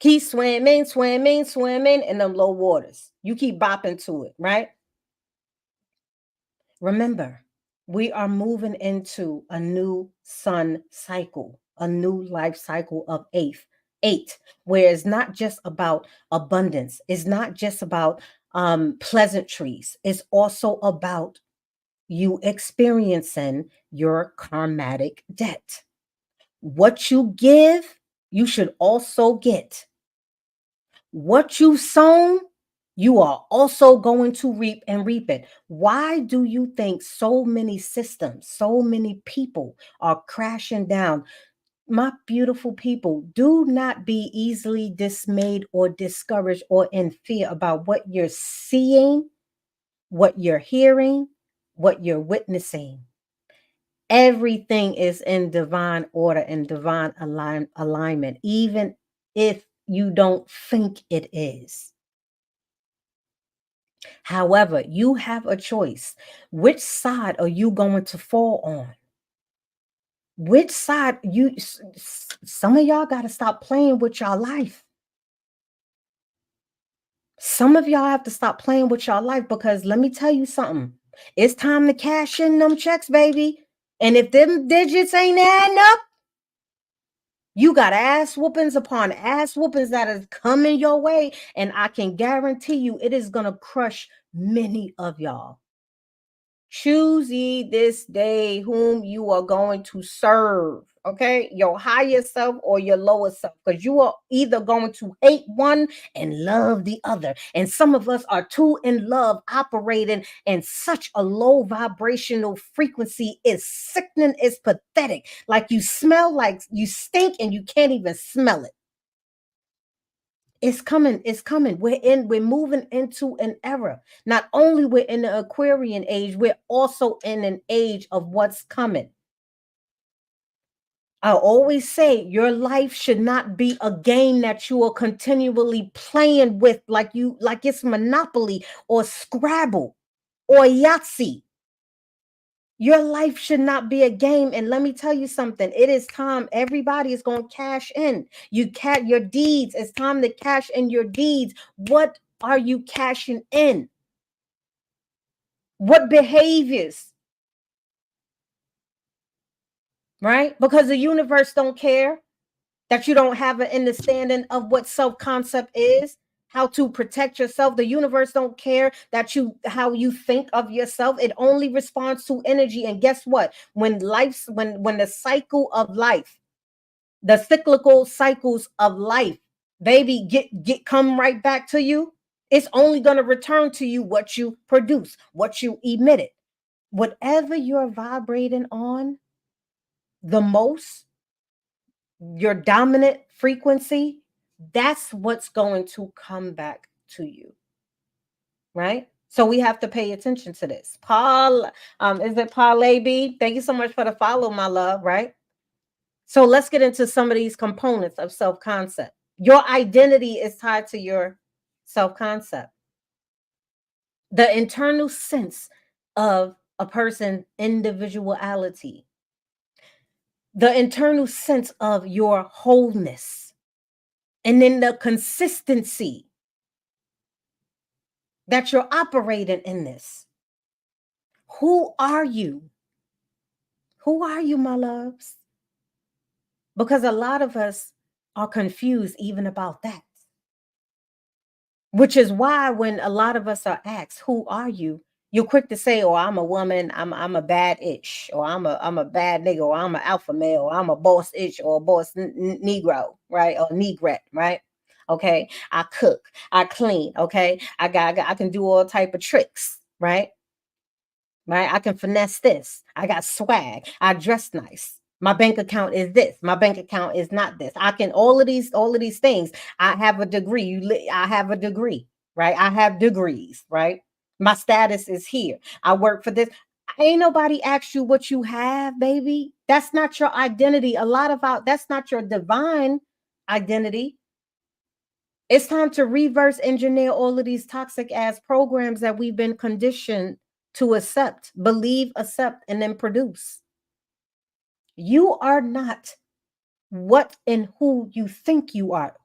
Keep swimming, swimming, swimming in them low waters. You keep bopping to it, right? Remember, we are moving into a new sun cycle, a new life cycle of eight, where it's not just about abundance, it's not just about pleasantries, it's also about you experiencing your karmatic debt. What you give, you should also get. What you've sown, you are also going to reap and reap it. Why do you think so many systems, so many people are crashing down? My beautiful people, do not be easily dismayed or discouraged or in fear about what you're seeing, what you're hearing, what you're witnessing. Everything is in divine order and divine alignment, even if you don't think it is. However, you have a choice. Which side are you going to fall on? Which side some of y'all got to stop playing with your life. Some of y'all have to stop playing with your life because let me tell you something. It's time to cash in them checks, baby. And if them digits ain't adding up, you got ass whoopings upon ass whoopings that is coming your way. And I can guarantee you it is going to crush many of y'all. Choose ye this day whom you are going to serve. Okay, your higher self or your lower self, because you are either going to hate one and love the other. And some of us are too in love, operating in such a low vibrational frequency. It's sickening, it's pathetic. Like you smell like you stink and you can't even smell it. It's coming. It's coming. We're moving into an era. Not only we're in the Aquarian age, we're also in an age of what's coming. I always say your life should not be a game that you are continually playing with like it's Monopoly or Scrabble or Yahtzee. Your life should not be a game. And let me tell you something. It is time. Everybody is going to cash in. Your deeds. It's time to cash in your deeds. What are you cashing in? What behaviors? Right? Because the universe don't care that you don't have an understanding of what self-concept is, how to protect yourself. The universe don't care that you how you think of yourself. It only responds to energy. And guess what? When the cycle of life, the cyclical cycles of life, baby, get come right back to you. It's only going to return to you what you produce, what you emitted. Whatever you're vibrating on the most, your dominant frequency, that's what's going to come back to you, right? So we have to pay attention to this. Paul, is it Paul AB? Thank you so much for the follow, my love, right? So let's get into some of these components of self-concept. Your identity is tied to your self-concept. The internal sense of a person's individuality, the internal sense of your wholeness, and then the consistency that you're operating in this. Who are you? Who are you, my loves? Because a lot of us are confused even about that. Which is why when a lot of us are asked, "Who are you?" You're quick to say, "Oh, I'm a woman. I'm a bad itch, or I'm a bad nigga, or I'm an alpha male, or I'm a boss itch, or a boss negro, right, or negrette, right? Okay, I cook, I clean. Okay, I can do all type of tricks, right? Right? I can finesse this. I got swag. I dress nice. My bank account is this. My bank account is not this. I can all of these things. I have a degree. I have a degree, right? I have degrees, right? My status is here. I work for this. Ain't nobody asked you what you have, baby. That's not your identity. A lot of that's not your divine identity. It's time to reverse engineer all of these toxic ass programs that we've been conditioned to accept, believe, accept, and then produce. You are not what and who you think you are.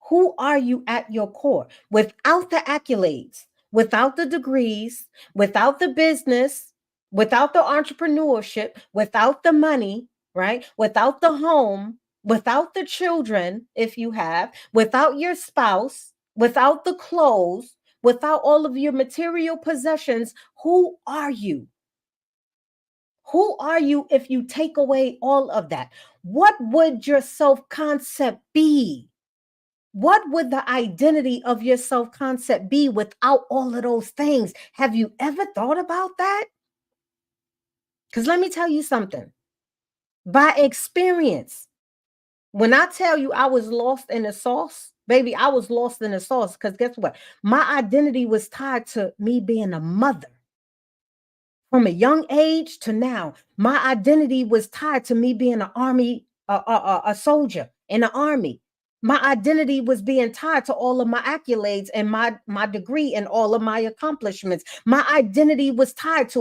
Who are you at your core? Without the accolades, without the degrees, without the business, without the entrepreneurship, without the money, right? Without the home, without the children, if you have, without your spouse, without the clothes, without all of your material possessions, who are you? Who are you if you take away all of that? What would your self concept be? What would the identity of your self concept be without all of those things? Have you ever thought about that? Because let me tell you something. By experience, when I tell you I was lost in the sauce, baby, I was lost in the sauce. Because guess what? My identity was tied to me being a mother. From a young age to now, my identity was tied to me being an army, a soldier in the army. My identity was being tied to all of my accolades and my degree and all of my accomplishments. My identity was tied to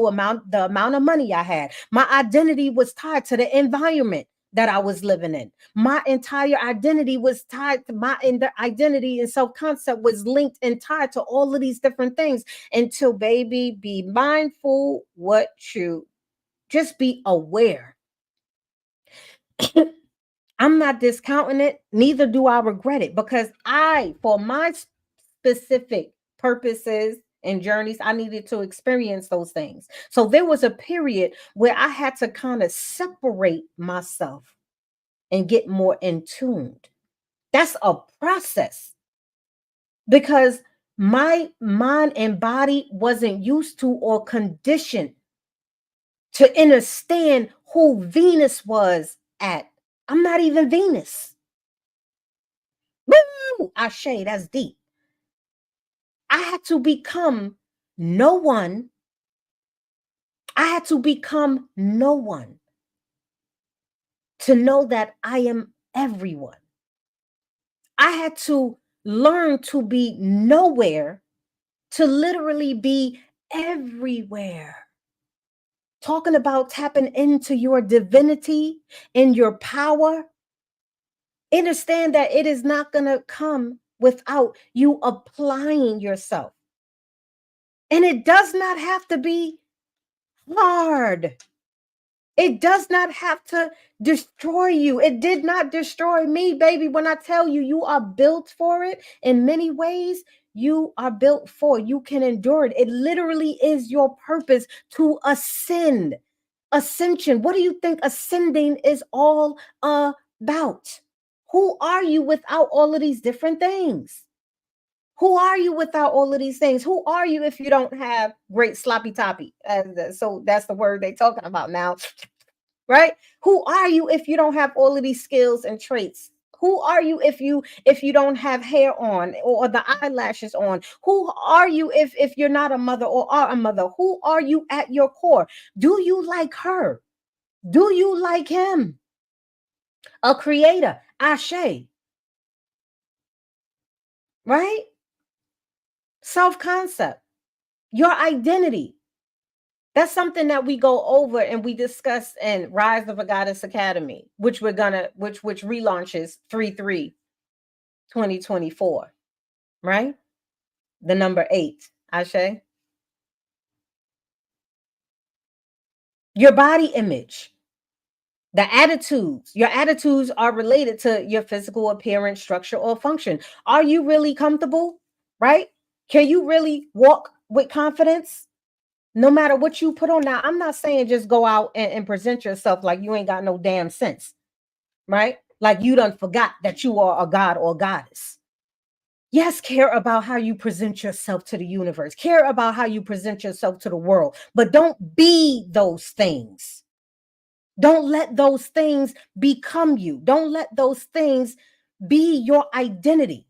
the amount of money I had. My identity was tied to the environment that I was living in. My entire identity was tied to identity and self concept was linked and tied to all of these different things until, baby, be mindful what you just be aware. I'm not discounting it, neither do I regret it, because for my specific purposes and journeys, I needed to experience those things. So there was a period where I had to kind of separate myself and get more in tuned. That's a process because my mind and body wasn't used to or conditioned to understand who Venus was at. I'm not even Venus. Woo! Ashe, that's deep. I had to become no one. I had to become no one to know that I am everyone. I had to learn to be nowhere to literally be everywhere. talking about tapping into your divinity and your power. Understand that it is not going to come without you applying yourself. And it does not have to be hard. It does not have to destroy you. It did not destroy me, baby. When I tell you, you are built for it in many ways, you are built for. You can endure it. It literally is your purpose to ascend. Ascension. What do you think ascending is all about? Who are you without all of these different things? Who are you without all of these things? Who are you if you don't have great sloppy toppy? So that's the word they're talking about now, right? Who are you if you don't have all of these skills and traits? Who are you if you don't have hair on or the eyelashes on? Who are you if you're not a mother or are a mother? Who are you at your core? Do you like her? Do you like him? A creator, Ashe, right? Self concept, your identity. That's something that we go over and we discuss in Rise of a Goddess Academy, which we're gonna, which relaunches 3/3/2024, right? The number 8, Ashe. Your body image, the attitudes, your attitudes are related to your physical appearance, structure, or function. Are you really comfortable? Right? Can you really walk with confidence? No matter what you put on. Now, I'm not saying just go out and present yourself like you ain't got no damn sense, right? Like you done forgot that you are a god or goddess. Yes, care about how you present yourself to the universe, care about how you present yourself to the world, but don't be those things. Don't let those things become you. Don't let those things be your identity,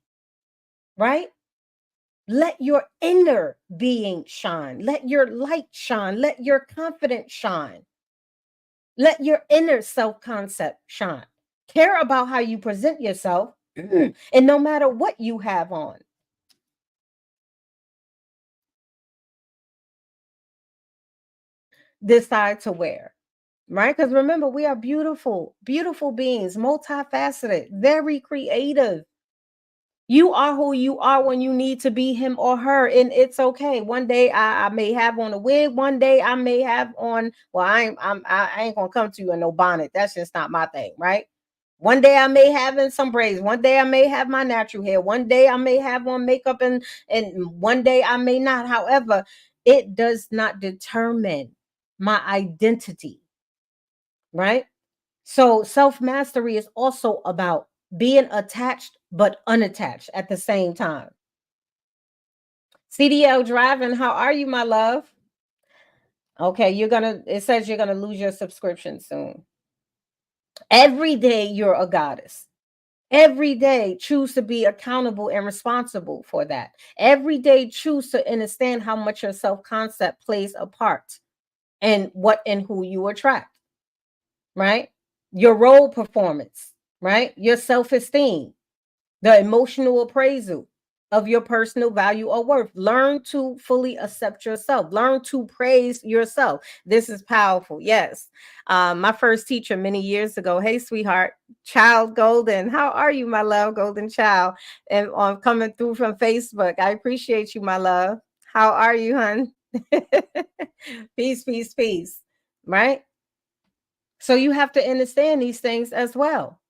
right? Let your inner being shine. Let your light shine. Let your confidence shine. Let your inner self concept shine. Care about how you present yourself, and no matter what you have on, decide to wear, right? Because remember, we are beautiful, beautiful beings, multifaceted, very creative. You are who you are when you need to be him or her, and it's okay. One day I may have on a wig. One day I may have on. Well, I ain't gonna come to you in no bonnet. That's just not my thing, right? One day I may have in some braids. One day I may have my natural hair. One day I may have on makeup, and one day I may not. However, it does not determine my identity, right? So self mastery is also about being attached but unattached at the same time. CDL driving, how are you, my love? Okay, it says you're gonna lose your subscription soon. Every day you're a goddess. Every day choose to be accountable and responsible for that. Every day choose to understand how much your self-concept plays a part and what and who you attract, right? Your role performance, right? Your self-esteem, the emotional appraisal of your personal value or worth. Learn to fully accept yourself. Learn to praise yourself. This is powerful. Yes. My first teacher many years ago. Hey, sweetheart, Child Golden. How are you, my love, Golden Child? And I'm coming through from Facebook. I appreciate you, my love. How are you, hun? Peace, peace, peace. Right? So you have to understand these things as well.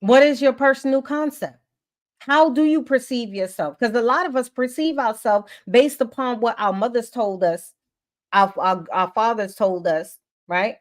What is your personal concept? How do you perceive yourself? Because a lot of us perceive ourselves based upon what our mothers told us, our fathers told us, right?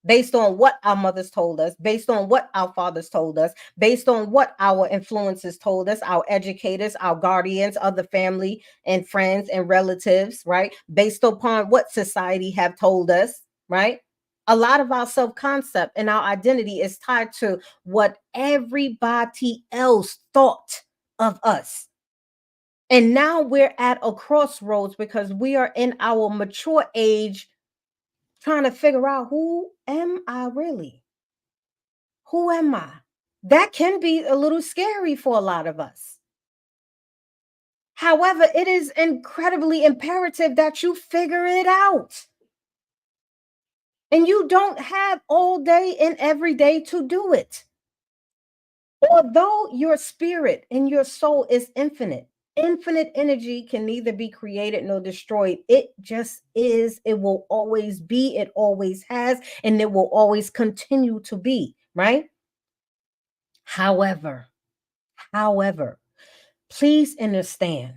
Based on what our mothers told us, based on what our fathers told us, based on what our influences told us, our educators, our guardians, other family and friends and relatives, right? Based upon what society have told us, right? A lot of our self-concept and our identity is tied to what everybody else thought of us. And now we're at a crossroads because we are in our mature age trying to figure out, who am I really? Who am I? That can be a little scary for a lot of us. However, it is incredibly imperative that you figure it out. And you don't have all day and every day to do it. Although your spirit and your soul is infinite, infinite energy can neither be created nor destroyed. It just is. It will always be. It always has. And it will always continue to be. Right? However, however, please understand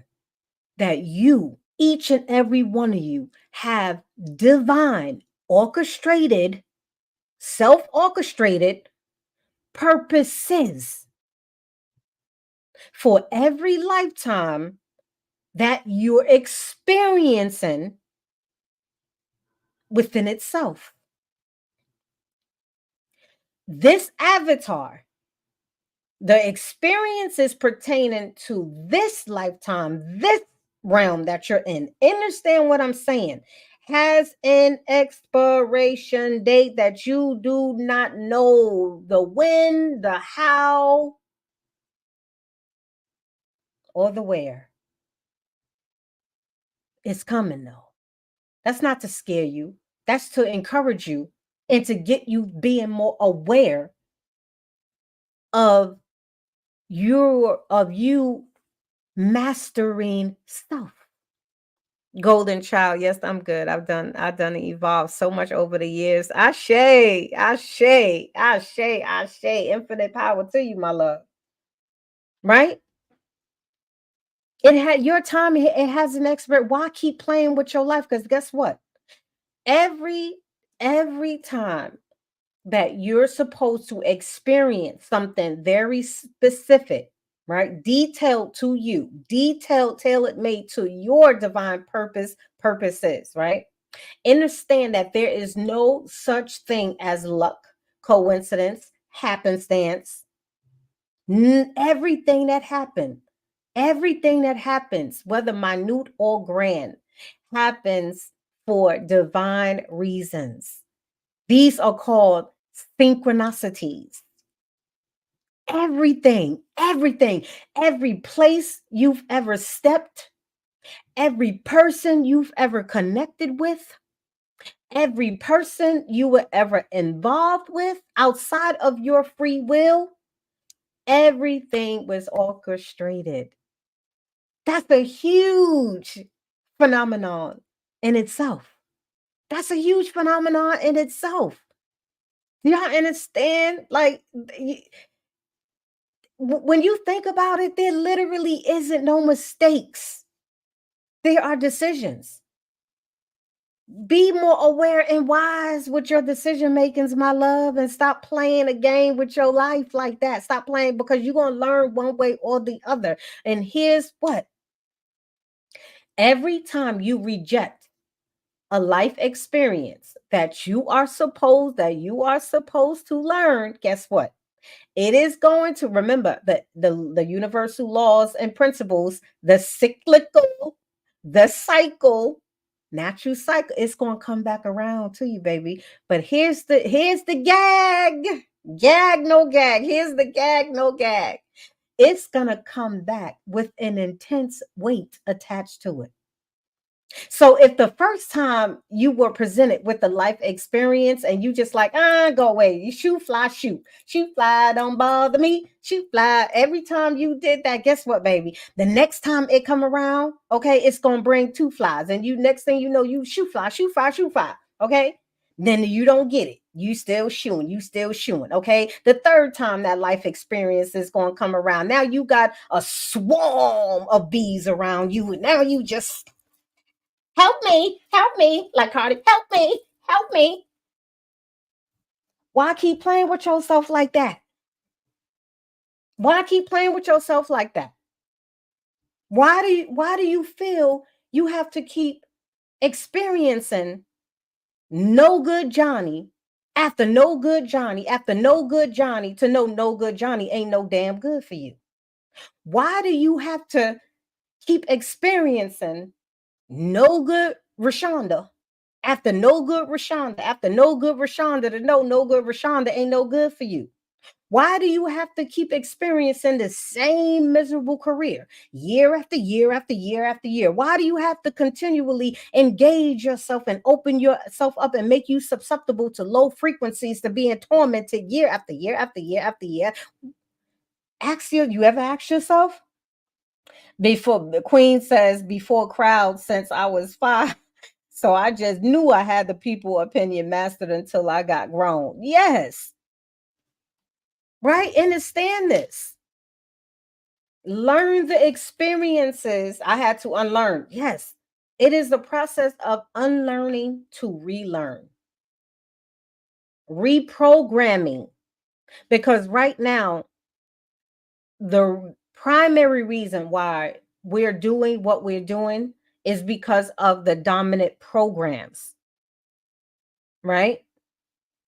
that you, each and every one of you, have divine, orchestrated, self orchestrated purposes for every lifetime that you're experiencing within itself. This avatar, the experiences pertaining to this lifetime, this realm that you're in, understand what I'm saying, has an expiration date that you do not know the when, the how, or the where. It's coming though. That's not to scare you, that's to encourage you and to get you being more aware of you mastering self. Golden child, yes, I'm good. I've done evolved so much over the years. Ashe, ashe, ashe, ashe. Infinite power to you, my love. Right? It had your time, it has an expert. Why keep playing with your life? Because guess what? Every every time that you're supposed to experience something very specific, right? Detailed to you, detailed, tailored made to your divine purposes, right? Understand that there is no such thing as luck, coincidence, happenstance. Everything that happens, whether minute or grand, happens for divine reasons. These are called synchronicities. Everything, every place you've ever stepped, every person you've ever connected with, every person you were ever involved with outside of your free will, everything was orchestrated. That's a huge phenomenon in itself. That's a huge phenomenon in itself. Do y'all understand? Like, when you think about it, there literally isn't no mistakes. There are decisions. Be more aware and wise with your decision makings, my love, and stop playing a game with your life like that. Stop playing, because you're going to learn one way or the other. And here's what: every time you reject a life experience that you are supposed to learn, guess what? It is going to, remember that the universal laws and principles, the cyclical, the cycle, natural cycle, it's going to come back around to you, baby. But here's the gag. Gag, no gag. Here's the gag, no gag. It's going to come back with an intense weight attached to it. So if the first time you were presented with the life experience and you just like, go away, you shoot, fly, shoot, fly, don't bother me, shoot, fly. Every time you did that, guess what, baby? The next time it come around, okay, it's gonna bring two flies, and you, next thing you know, you shoot, fly, shoot, fly, shoot, fly. Okay, then you don't get it. You still shooing. Okay, the third time that life experience is gonna come around, now you got a swarm of bees around you, and now you just help me, like Cardi, help me. Why keep playing with yourself like that? Why keep playing with yourself like that? Why do you feel you have to keep experiencing no good Johnny after no good Johnny after no good Johnny to know no good Johnny ain't no damn good for you? Why do you have to keep experiencing no good Rashonda after no good Rashonda, after no good Rashonda, to know no good Rashonda ain't no good for you? Why do you have to keep experiencing the same miserable career year after year after year after year? Why do you have to continually engage yourself and open yourself up and make you susceptible to low frequencies to being tormented year after year after year after year? You ever ask yourself? Before the Queen says, before crowds since I was 5. So I just knew I had the people opinion mastered until I got grown. Yes, right? Understand this. Learn the experiences I had to unlearn. Yes, it is the process of unlearning to relearn, reprogramming. Because right now, the primary reason why we're doing what we're doing is because of the dominant programs, right?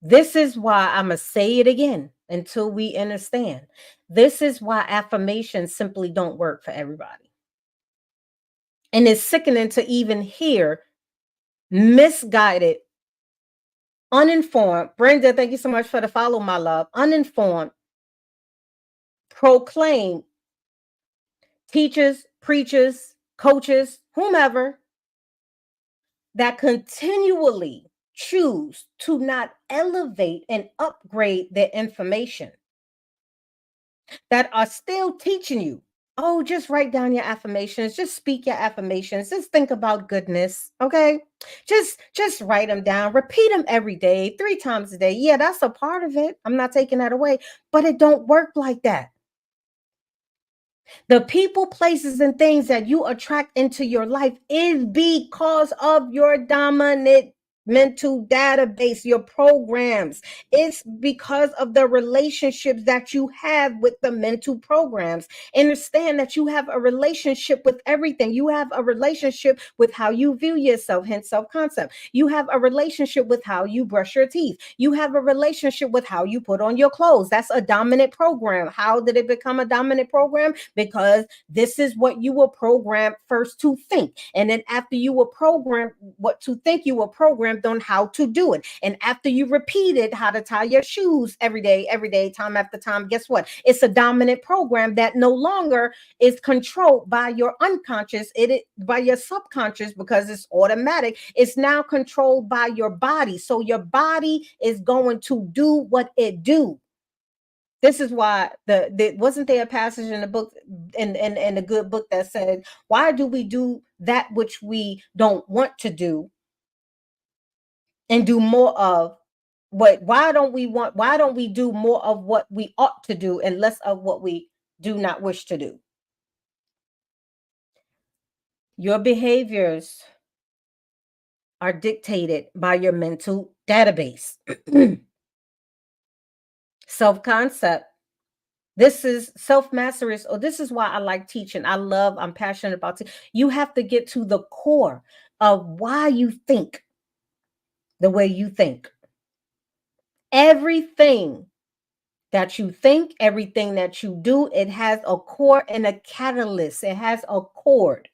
This is why I'm going to say it again until we understand. This is why affirmations simply don't work for everybody. And it's sickening to even hear misguided, uninformed. Brenda, thank you so much for the follow, my love. Uninformed, proclaim teachers, preachers, coaches, whomever that continually choose to not elevate and upgrade their information, that are still teaching you, oh, just write down your affirmations, just speak your affirmations, just think about goodness, okay? Just write them down, repeat them every day, 3 times a day. Yeah, that's a part of it. I'm not taking that away, but it don't work like that. The people, places, and things that you attract into your life is because of your dominant mental database, your programs. It's because of the relationships that you have with the mental programs. Understand that you have a relationship with everything. You have a relationship with how you view yourself, hence self concept. You have a relationship with how you brush your teeth. You have a relationship with how you put on your clothes. That's a dominant program. How did it become a dominant program? Because this is what you were programmed first to think. And then after you were programmed what to think, you were programmed on how to do it. And after you repeated how to tie your shoes every day, time after time, guess what? It's a dominant program that no longer is controlled by your unconscious, by your subconscious, because it's automatic. It's now controlled by your body. So your body is going to do what it do. This is why the wasn't there a passage in the book, in a good book, that said, why do we do that which we don't want to do and do more of what why don't we do more of what we ought to do and less of what we do not wish to do? Your behaviors are dictated by your mental database. Self-concept. This is self-mastery. Or this is why I like teaching. I'm passionate about it. You have to get to the core of why you think the way you think. Everything that you think, everything that you do, it has a core and a catalyst. It has a cord.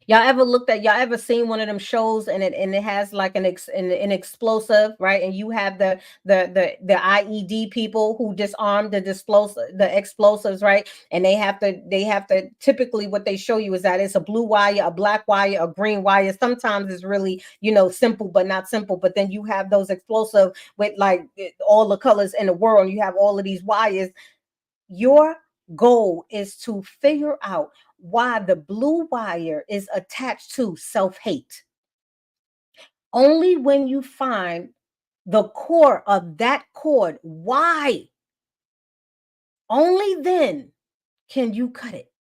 Y'all ever seen one of them shows, and it has like an explosive, right? And you have the IED people who disarm the explosives, right? And they have to typically, what they show you is that it's a blue wire, a black wire, a green wire. Sometimes it's really, simple but not simple. But then you have those explosive with like all the colors in the world, and you have all of these wires. Your goal is to figure out why the blue wire is attached to self-hate. Only when you find the core of that cord, why, only then can you cut it.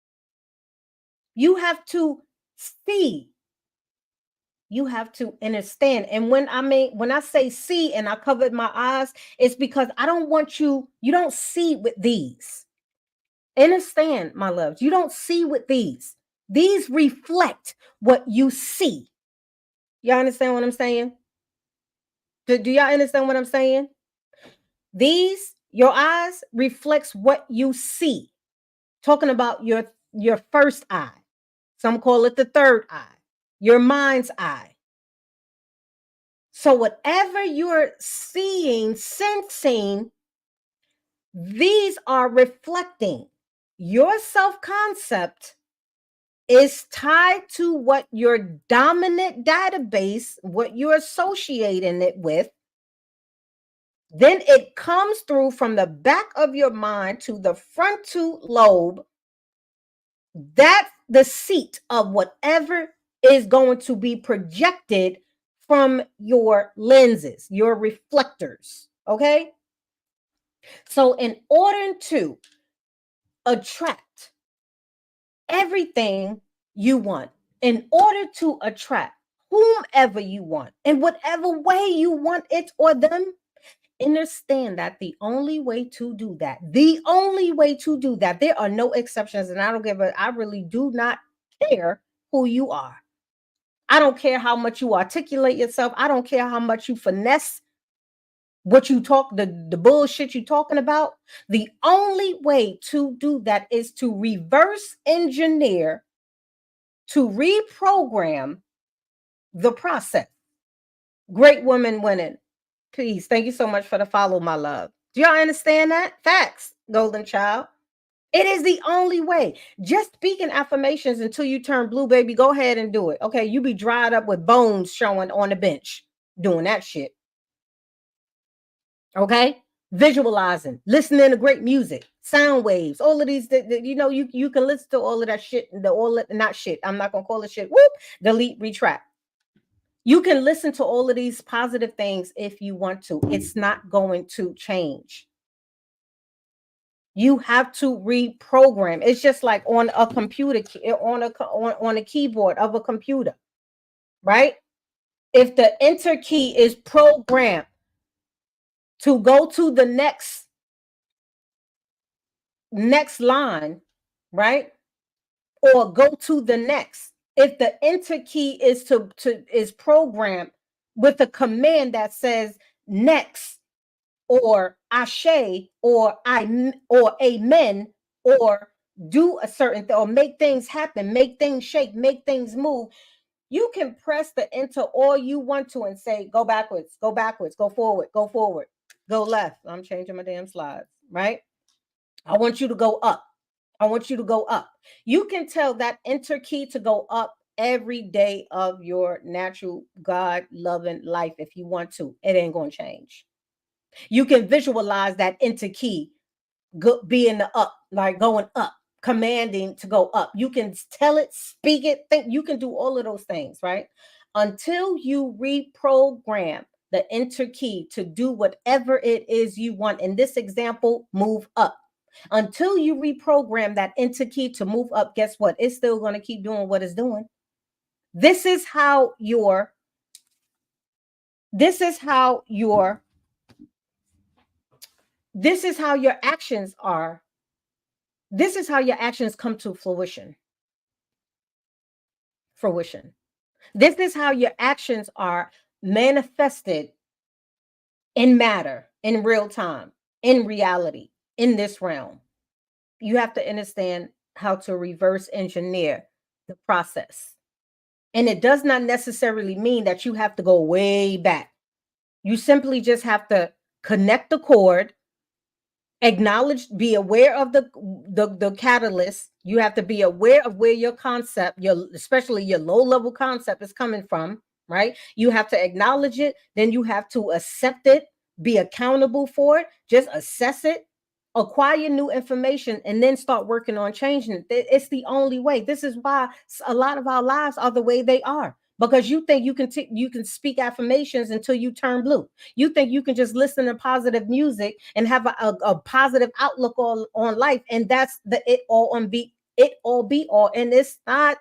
You have to see, you have to understand. And when I say see and I covered my eyes, it's because I don't want you don't see with these. Understand, my loves, you don't see with these. These reflect what you see. Y'all understand what I'm saying? Do y'all understand what I'm saying? These, your eyes reflects what you see. Talking about your first eye. Some call it the third eye. Your mind's eye. So whatever you're seeing, sensing, These are reflecting your self concept is tied to what your dominant database, what you're associating it with. Then it comes through from the back of your mind to the frontal lobe. That's the seat of whatever is going to be projected from your lenses, your reflectors. Okay. So, in order to attract everything you want, in order to attract whomever you want, in whatever way you want it or them, understand that the only way to do that, there are no exceptions. And I really do not care who you are. I don't care how much you articulate yourself. I don't care how much you finesse what you talk, the bullshit you talking about. The only way to do that is to reverse engineer, to reprogram the process. Great woman winning. Peace. Thank you so much for the follow, my love. Do y'all understand that? Facts, golden child. It is the only way. Just speaking affirmations until you turn blue, baby. Go ahead and do it. Okay. You be dried up with bones showing on the bench doing that shit. Okay. Visualizing, listening to great music, sound waves, all of these that you can listen to all of that shit, not shit. I'm not gonna call it shit. Whoop, delete, retract. You can listen to all of these positive things if you want to. It's not going to change. You have to reprogram. It's just like on a computer, on a keyboard of a computer, right? If the enter key is programmed to go to the next line, right? Or go to the next. If the enter key is programmed with a command that says next, or ashe, or I, or amen, or do a certain thing, or make things happen, make things shake, make things move, you can press the enter all you want to and say, go backwards, go forward, go left. I'm changing my damn slides, right? I want you to go up. I want you to go up. You can tell that enter key to go up every day of your natural God loving life if you want to. It ain't going to change. You can visualize that enter key being the up, like going up, commanding to go up. You can tell it, speak it, think. You can do all of those things, right? Until you reprogram the enter key to do whatever it is you want. In this example, move up. Until you reprogram that enter key to move up, guess what? It's still going to keep doing what it's doing. This is how your actions are. This is how your actions come to fruition. This is how your actions are manifested in matter, in real time, in reality, in this realm. You have to understand how to reverse engineer the process. And it does not necessarily mean that you have to go way back. You simply just have to connect the cord, acknowledge, be aware of the catalyst. You have to be aware of where your concept, especially your low level concept, is coming from, right? You have to acknowledge it, then you have to accept it, be accountable for it, just assess it, acquire new information, and then start working on changing it. It's the only way. This is why a lot of our lives are the way they are, because you think you can speak affirmations until you turn blue. You think you can just listen to positive music and have a positive outlook on life, and that's the it all be all. And it's not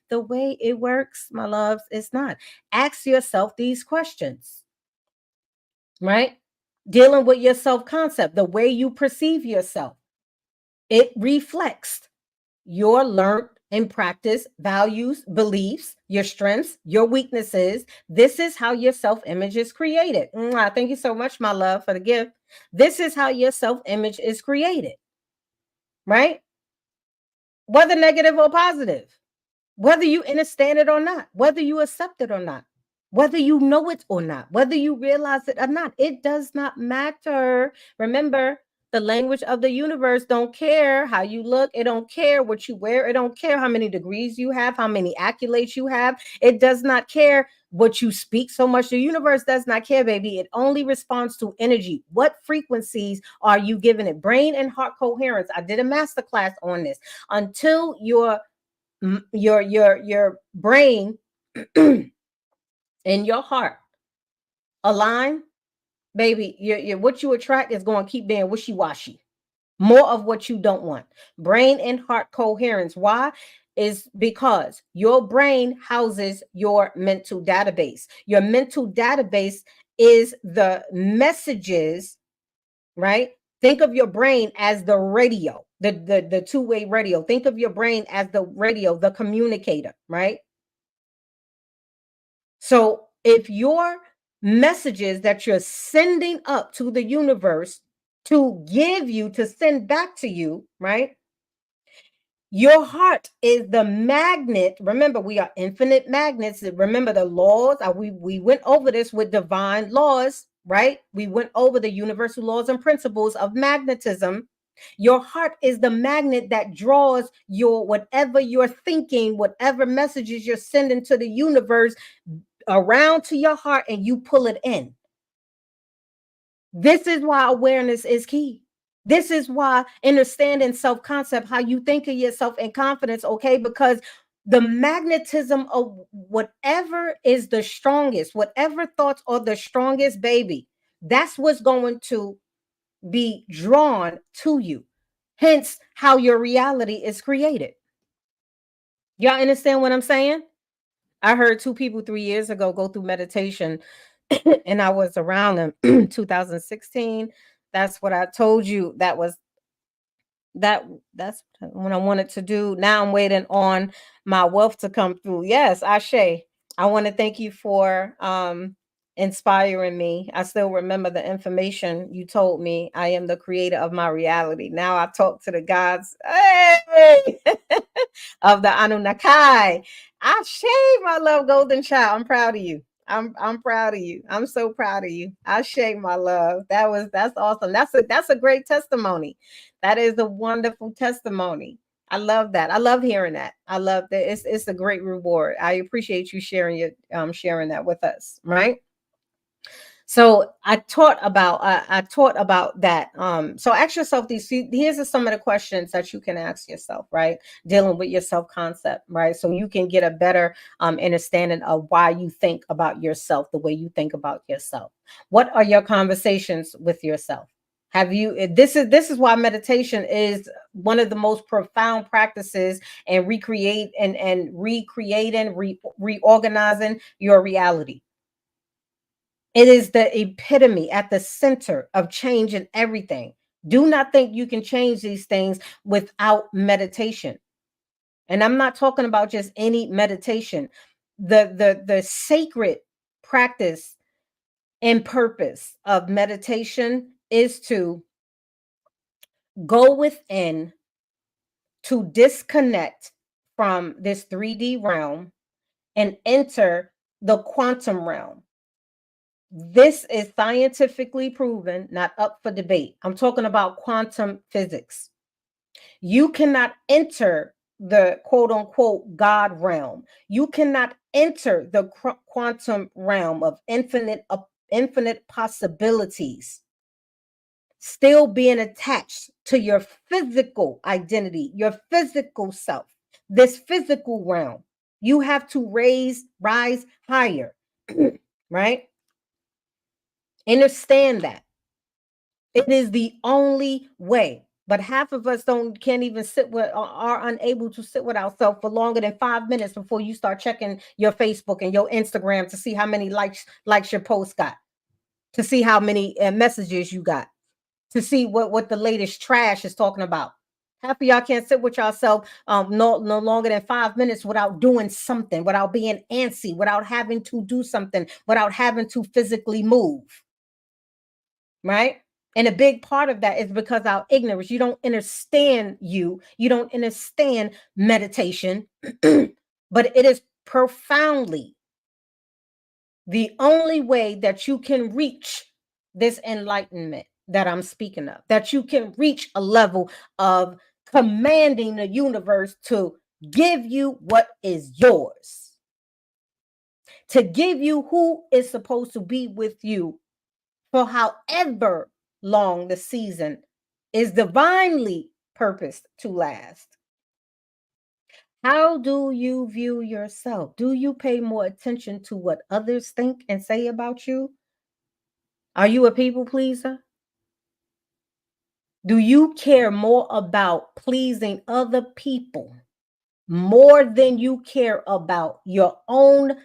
the way it works, my loves. It's not. Ask yourself these questions, right? Dealing with your self concept, the way you perceive yourself, it reflects your learned and practice values, beliefs, your strengths, your weaknesses. This is how your self image is created. Thank you so much, my love, for the gift. This is how your self image is created, right? Whether negative or positive, whether you understand it or not, whether you accept it or not, whether you know it or not, whether you realize it or not, it does not matter. Remember, The language of the universe don't care how you look. It don't care what you wear. It don't care how many degrees you have, how many accolades you have. It does not care what you speak so much. The universe does not care, baby. It only responds to energy. What frequencies are you giving it? Brain and heart coherence. I did a master class on this. Until your brain and your heart align, baby, your what you attract is going to keep being wishy-washy. More of what you don't want. Brain and heart coherence. Why? Is because your brain houses your mental database. Your mental database is the messages, right? Think of your brain as the radio, the two-way radio. Think of your brain as the radio, the communicator, right? So if your messages that you're sending up to the universe to give you, to send back to you, right? Your heart is the magnet. Remember, we are infinite magnets. Remember the laws. We went over this with divine laws, right? We went over the universal laws and principles of magnetism. Your heart is the magnet that draws your whatever you're thinking, whatever messages you're sending to the universe around to your heart, and you pull it in. This is why awareness is key. This is why understanding self concept, how you think of yourself, and confidence, okay? Because the magnetism of whatever is the strongest, whatever thoughts are the strongest, baby, that's what's going to be drawn to you. Hence, how your reality is created. Y'all understand what I'm saying? I heard two people 3 years ago go through meditation, and I was around them 2016. That's what I told you. That's what I wanted to do. Now I'm waiting on my wealth to come through. Yes, Ashe. I want to thank you for inspiring me. I still remember the information you told me. I am the creator of my reality. Now I talk to the gods, hey, of the Anunnaki. Ashe, my love, golden child. I'm proud of you. I'm proud of you. I'm so proud of you. Ashe, my love. That's awesome. That's a great testimony. That is a wonderful testimony. I love that. I love hearing that. I love that. It's a great reward. I appreciate you sharing that with us, right? So I taught about that. So ask yourself these. Here's some of the questions that you can ask yourself, right? Dealing with your self concept, right? So you can get a better understanding of why you think about yourself the way you think about yourself. What are your conversations with yourself? Have you? This is why meditation is one of the most profound practices, and recreating, reorganizing your reality. It is the epitome at the center of change in everything. Do not think you can change these things without meditation. And I'm not talking about just any meditation. The sacred practice and purpose of meditation is to go within, to disconnect from this 3D realm and enter the quantum realm. This is scientifically proven, not up for debate. I'm talking about quantum physics. You cannot enter the quote unquote God realm. You cannot enter the quantum realm of infinite possibilities, still being attached to your physical identity, your physical self, this physical realm. You have to rise higher, right? Understand that. It is the only way. But half of us can't even sit with, are unable to sit with ourselves for longer than 5 minutes before you start checking your Facebook and your Instagram to see how many likes your post got, to see how many messages you got, to see what the latest trash is talking about. Half of y'all can't sit with yourself no longer than 5 minutes without doing something, without being antsy, without having to do something, without having to physically move. Right? And a big part of that is because our ignorance. You don't understand you don't understand meditation, but it is profoundly the only way that you can reach this enlightenment, that I'm speaking of, that you can reach a level of commanding the universe to give you what is yours, to give you who is supposed to be with you for however long the season is divinely purposed to last. How do you view yourself? Do you pay more attention to what others think and say about you? Are you a people pleaser? Do you care more about pleasing other people more than you care about your own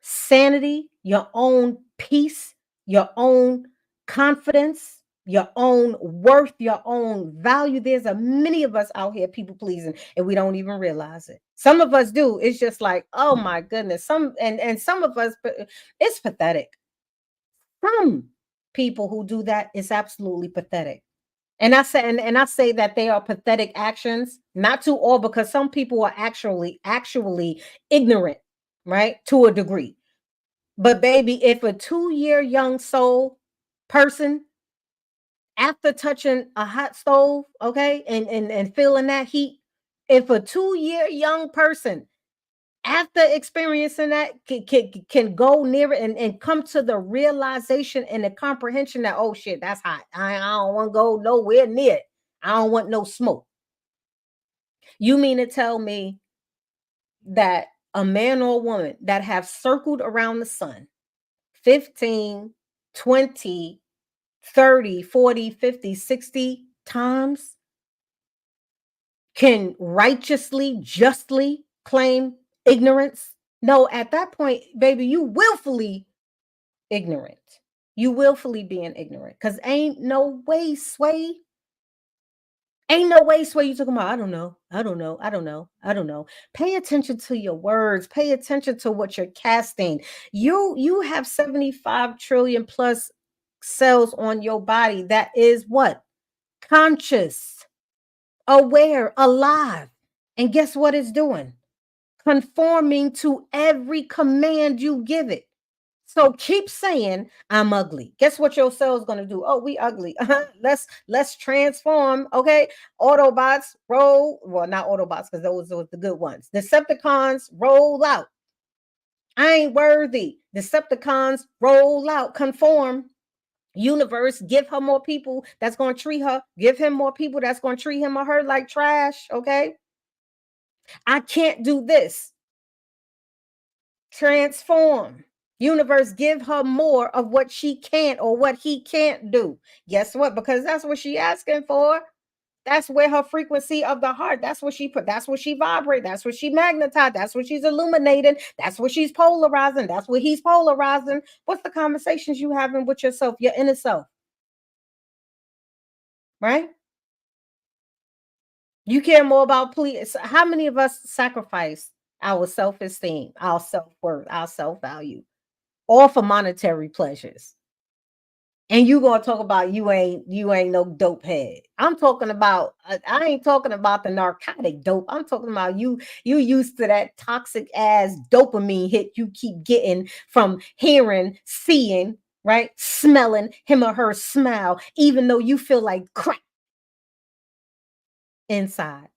sanity, your own peace, your own confidence, your own worth, your own value? There's a many of us out here people pleasing and we don't even realize it. Some of us do. It's just like, oh my goodness. And some of us, but it's pathetic. Some people who do that is absolutely pathetic. And I say that they are pathetic actions, not to all, because some people are actually ignorant, right? To a degree. But baby, if a 2-year young soul person, after touching a hot stove, okay, and feeling that heat, if a 2-year young person after experiencing that can go near it and come to the realization and the comprehension that, oh shit, that's hot. I don't want to go nowhere near it. I don't want no smoke. You mean to tell me that a man or a woman that have circled around the sun 15, 20, 30, 40, 50, 60 times can righteously, justly claim ignorance? No, at that point, baby, you willfully ignorant. You willfully being ignorant. Because ain't no way, Sway. Ain't no way, Sway. You talking about, I don't know. I don't know. I don't know. I don't know. Pay attention to your words. Pay attention to what you're casting. You have 75 trillion plus cells on your body that is what? Conscious, aware, alive. And guess what it's doing? Conforming to every command you give it. So keep saying I'm ugly. Guess what your cell's gonna do? Oh, we ugly. Let's transform. Okay, Autobots roll. Well, not Autobots because those are the good ones. Decepticons roll out. I ain't worthy. Decepticons roll out. Conform. Universe, give her more people that's gonna treat her. Give him more people that's gonna treat him or her like trash. Okay, I can't do this. Transform. Universe, give her more of what she can't or what he can't do. Guess what? Because that's what she asking for. That's where her frequency of the heart, that's what she put, that's what she vibrate, that's what she magnetized, that's what she's illuminating, that's what she's polarizing, that's what he's polarizing. What's the conversations you having with yourself, your inner self, right? You care more about please. How many of us sacrifice our self-esteem, our self-worth, our self-value, all for monetary pleasures? And you gonna talk about you ain't no dope head. I'm talking about I ain't talking about the narcotic dope. I'm talking about you used to that toxic ass dopamine hit you keep getting from hearing, seeing, right? Smelling him or her smile, even though you feel like crap inside.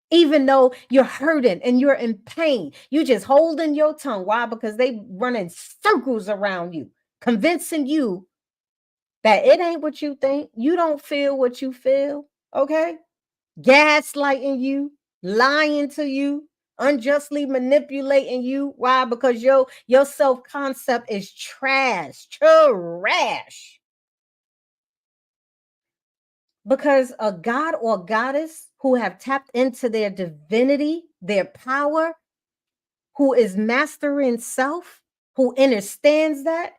Even though you're hurting and you're in pain, you just holding your tongue. Why? Because they running circles around you, convincing you that it ain't what you think. You don't feel what you feel. Okay. Gaslighting you, lying to you, unjustly manipulating you. Why? Because your self-concept is trash. Trash. Because a god or goddess who have tapped into their divinity, their power, who is mastering self, who understands that,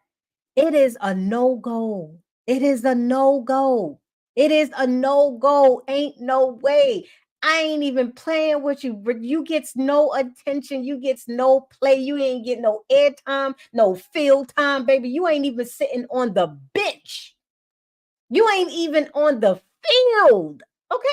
it is a no-go. It is a no-go. It is a no-go. Ain't no way. I ain't even playing with you, but you gets no attention. You gets no play. You ain't get no airtime, no field time, baby. You ain't even sitting on the bench. You ain't even on the field. Okay?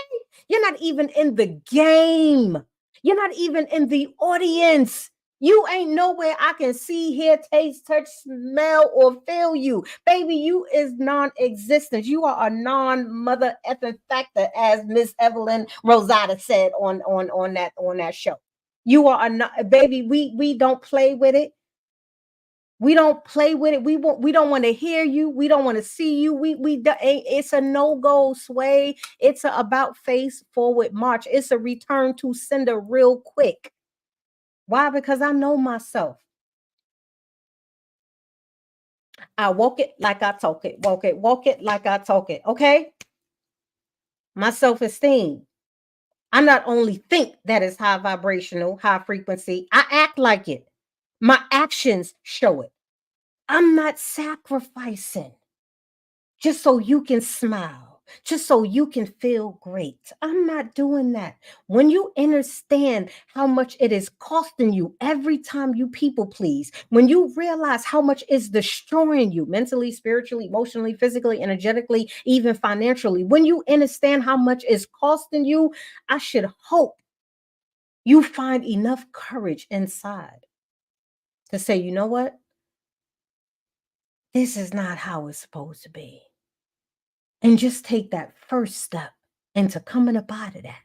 You're not even in the game. You're not even in the audience. You ain't nowhere I can see, hear, taste, touch, smell, or feel you. Baby, you is non-existent. You are a non-mother effing factor, as Miss Evelyn Rosada said on that show. You are a baby. We don't play with it. We don't play with it. We don't want to hear you. We don't want to see you. It's a no-go sway. It's a about face forward march. It's a return to sender real quick. Why? Because I know myself. I walk it like I talk it. Walk it like I talk it. Okay? My self-esteem. I not only think that is high vibrational, high frequency, I act like it. My actions show it. I'm not sacrificing just so you can smile, just so you can feel great. I'm not doing that. When you understand how much it is costing you every time you people please, when you realize how much it's destroying you mentally, spiritually, emotionally, physically, energetically, even financially, when you understand how much it's costing you, I should hope you find enough courage inside to say, you know what? This is not how it's supposed to be. And just take that first step into coming up out of that,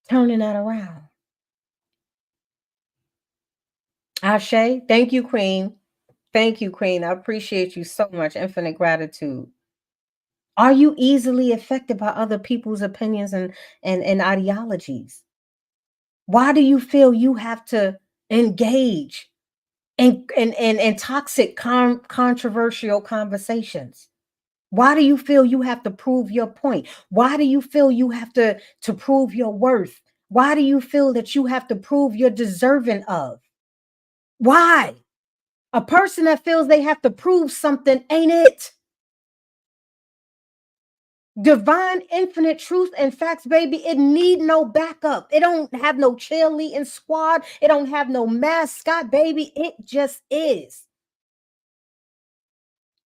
turning that around. Ashe, thank you, Queen. Thank you, Queen. I appreciate you so much. Infinite gratitude. Are you easily affected by other people's opinions and ideologies? Why do you feel you have to engage in toxic controversial conversations? Why do you feel you have to prove your point? Why do you feel you have to prove your worth? Why do you feel that you have to prove you're deserving of? Why? A person that feels they have to prove something ain't it. Divine infinite truth and facts, baby, it need no backup. It don't have no cheerleading squad. It don't have no mascot, baby. It just is.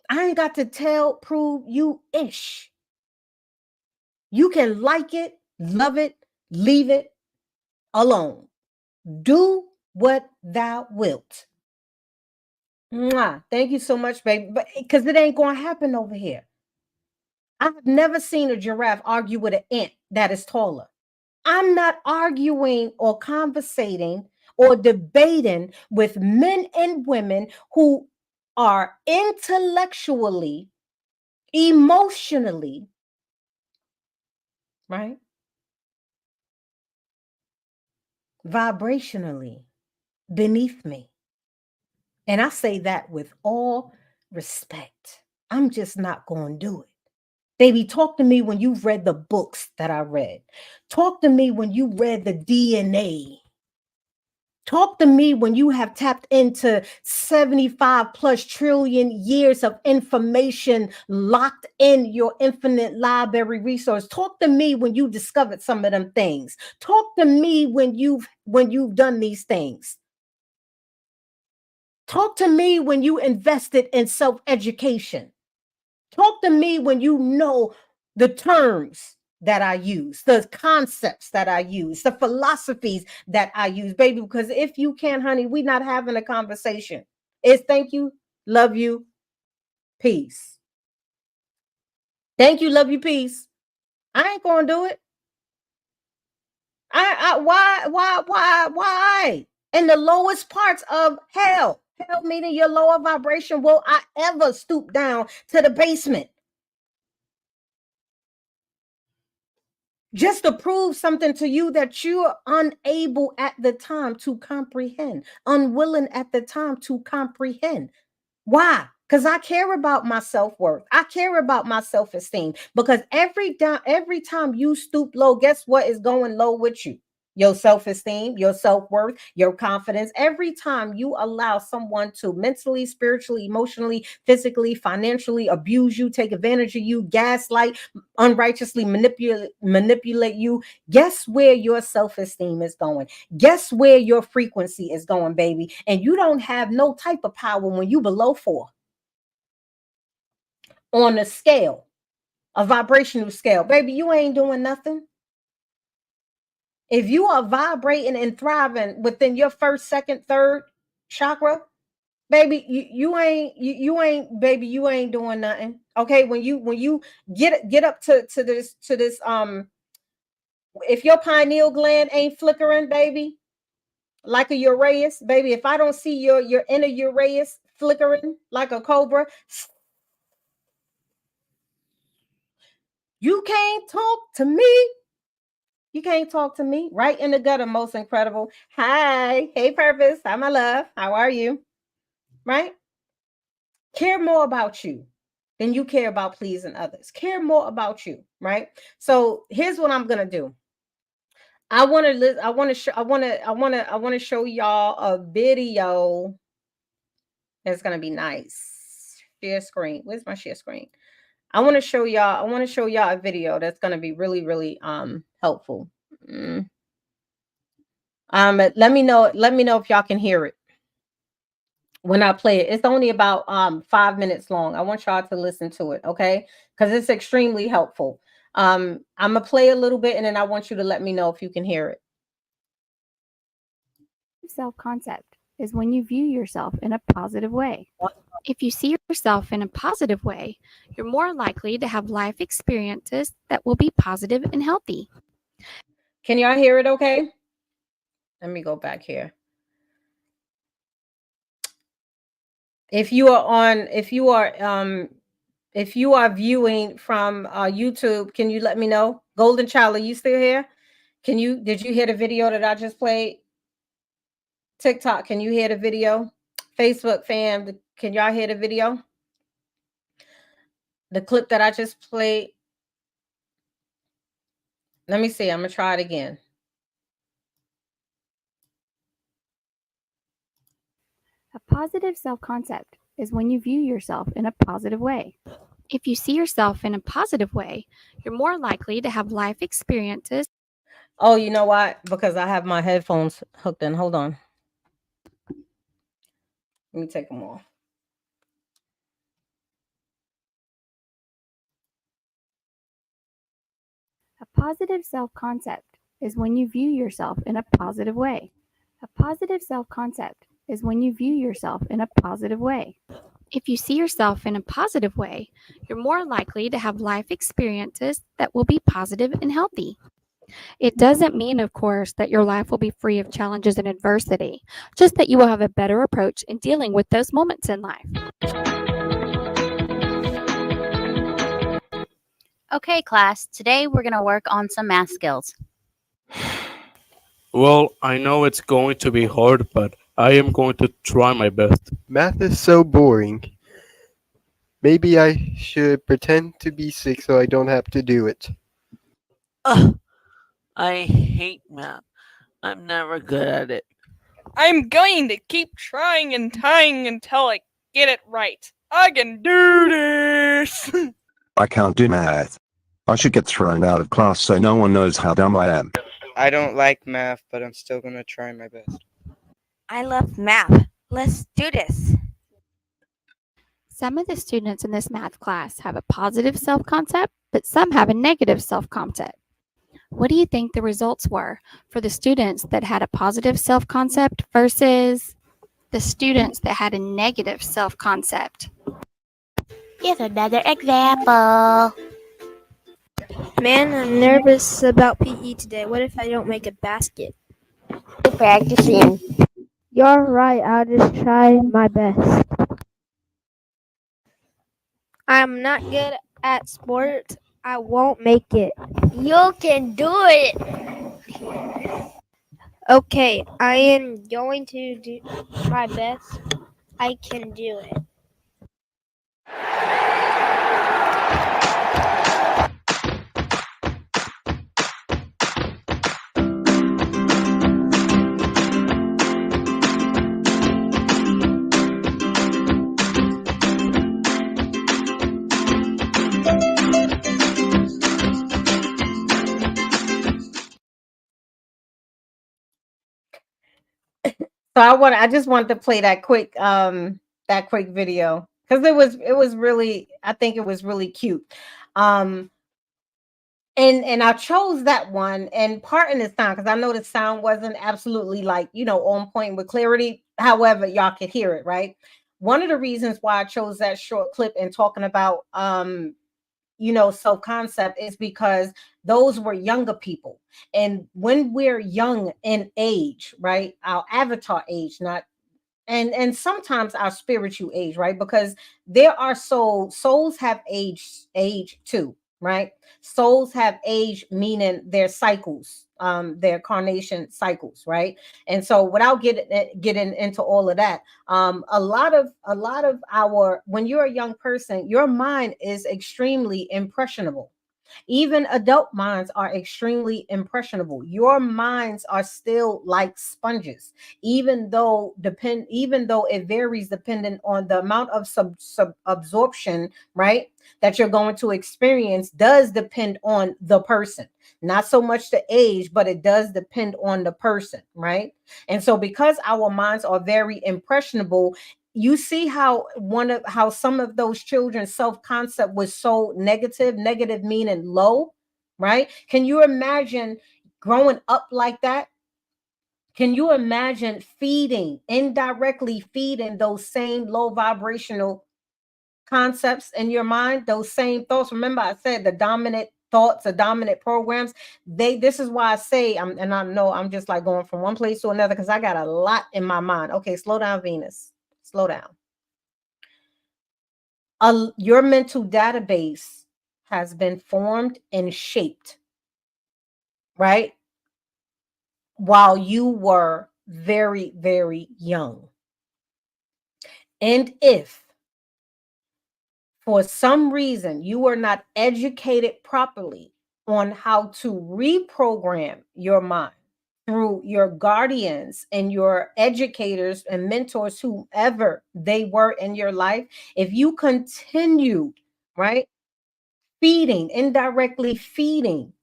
I ain't got to tell, prove you ish. You can like it, love it, leave it alone. Do what thou wilt. Mwah. Thank you so much, baby. But because it ain't going to happen over here. I've never seen a giraffe argue with an ant that is taller. I'm not arguing or conversating or debating with men and women who are intellectually, emotionally, right? Vibrationally beneath me. And I say that with all respect. I'm just not going to do it. Baby, talk to me when you've read the books that I read. Talk to me when you read the DNA. Talk to me when you have tapped into 75 plus trillion years of information locked in your infinite library resource. Talk to me when you discovered some of them things. Talk to me when you've done these things. Talk to me when you invested in self-education. Talk to me when you know the terms that I use, the concepts that I use, the philosophies that I use, baby. Because if you can't, honey, we're not having a conversation. It's thank you, love you, peace. Thank you, love you, peace. I ain't gonna do it. Why? In the lowest parts of hell meaning your lower vibration, will I ever stoop down to the basement just to prove something to you that you're unable at the time to comprehend, unwilling at the time to comprehend? Why? Because I care about my self-worth. I care about my self-esteem. Because every time you stoop low, guess what is going low with you? Your self-esteem, your self-worth, your confidence. Every time you allow someone to mentally, spiritually, emotionally, physically, financially abuse you, take advantage of you, gaslight, unrighteously manipulate you, guess where your self-esteem is going? Guess where your frequency is going, baby? And you don't have no type of power when you below 4 on a scale, a vibrational scale. Baby, you ain't doing nothing. If you are vibrating and thriving within your first, second, third chakra, baby, you ain't baby, you ain't doing nothing. Okay, when you get up to this if your pineal gland ain't flickering, baby, like a Uranus, baby, if I don't see your inner Uranus flickering like a cobra, you can't talk to me. You can't talk to me. Right in the gutter, most incredible. Hi, hey, purpose. Hi, my love. How are you? Right? Care more about you than you care about pleasing others. Care more about you, right? So here's what I'm gonna do. I want to show y'all a video that's gonna be nice. Share screen. Where's my share screen? I want to show y'all a video that's gonna be really, really helpful. Mm. Let me know if y'all can hear it when I play it. It's only about 5 minutes long. I want y'all to listen to it, okay? Because it's extremely helpful. I'm gonna play a little bit and then I want you to let me know if you can hear it. Self concept is when you view yourself in a positive way. If you see yourself in a positive way, you're more likely to have life experiences that will be positive and healthy. Can y'all hear it okay? Let me go back here. If you are on, if you are viewing from YouTube, can you let me know? Golden Child, are you still here? Did you hear the video that I just played? TikTok, can you hear the video? Facebook fam, can y'all hear the video? The clip that I just played. Let me see. I'm gonna try it again. A positive self concept is when you view yourself in a positive way. If you see yourself in a positive way, you're more likely to have life experiences. Oh, you know what? Because I have my headphones hooked in. Hold on. Let me take them off. A positive self concept is when you view yourself in a positive way. A positive self concept is when you view yourself in a positive way. If you see yourself in a positive way, you're more likely to have life experiences that will be positive and healthy. It doesn't mean, of course, that your life will be free of challenges and adversity, just that you will have a better approach in dealing with those moments in life. Okay, class, today we're going to work on some math skills. Well, I know it's going to be hard, but I am going to try my best. Math is so boring. Maybe I should pretend to be sick so I don't have to do it. Ugh, I hate math. I'm never good at it. I'm going to keep trying and trying until I get it right. I can do this! I can't do math. I should get thrown out of class so no one knows how dumb I am. I don't like math, but I'm still gonna try my best. I love math. Let's do this. Some of the students in this math class have a positive self concept, but some have a negative self concept. What do you think the results were for the students that had a positive self concept versus the students that had a negative self concept? Here's another example. Man, I'm nervous about PE today. What if I don't make a basket? Practicing. You're right, I'll just try my best. I'm not good at sports. I won't make it. You can do it. Okay, I am going to do my best. I can do it. So I just wanted to play that quick video because it was really, I think it was really cute. Um And I chose that one and part in this time because I know the sound wasn't absolutely like, on point with clarity. However, y'all could hear it, right? One of the reasons why I chose that short clip and talking about self-concept is because those were younger people. And when we're young in age, right? Our avatar age, not and sometimes our spiritual age, right? Because there are souls have age too, right? Souls have age, meaning their cycles, their carnation cycles, right? And so without getting into all of that, a lot of our when you're a young person, your mind is extremely impressionable. Even adult minds are extremely impressionable. Your minds are still like sponges, even though it varies depending on the amount of sub absorption, right? That you're going to experience does depend on the person. Not so much the age, but it does depend on the person, right? And so because our minds are very impressionable, you see how some of those children's self-concept was so negative meaning low, right? Can you imagine growing up like that? Can you imagine indirectly feeding those same low vibrational concepts in your mind, those same thoughts? Remember, I said the dominant thoughts, the dominant programs. This is why I say, and I know I'm just like going from one place to another because I got a lot in my mind. Okay, slow down, Venus. Slow down. Your mental database has been formed and shaped, right? While you were very, very young. And if for some reason you were not educated properly on how to reprogram your mind through your guardians and your educators and mentors, whoever they were in your life, if you continued, right, indirectly feeding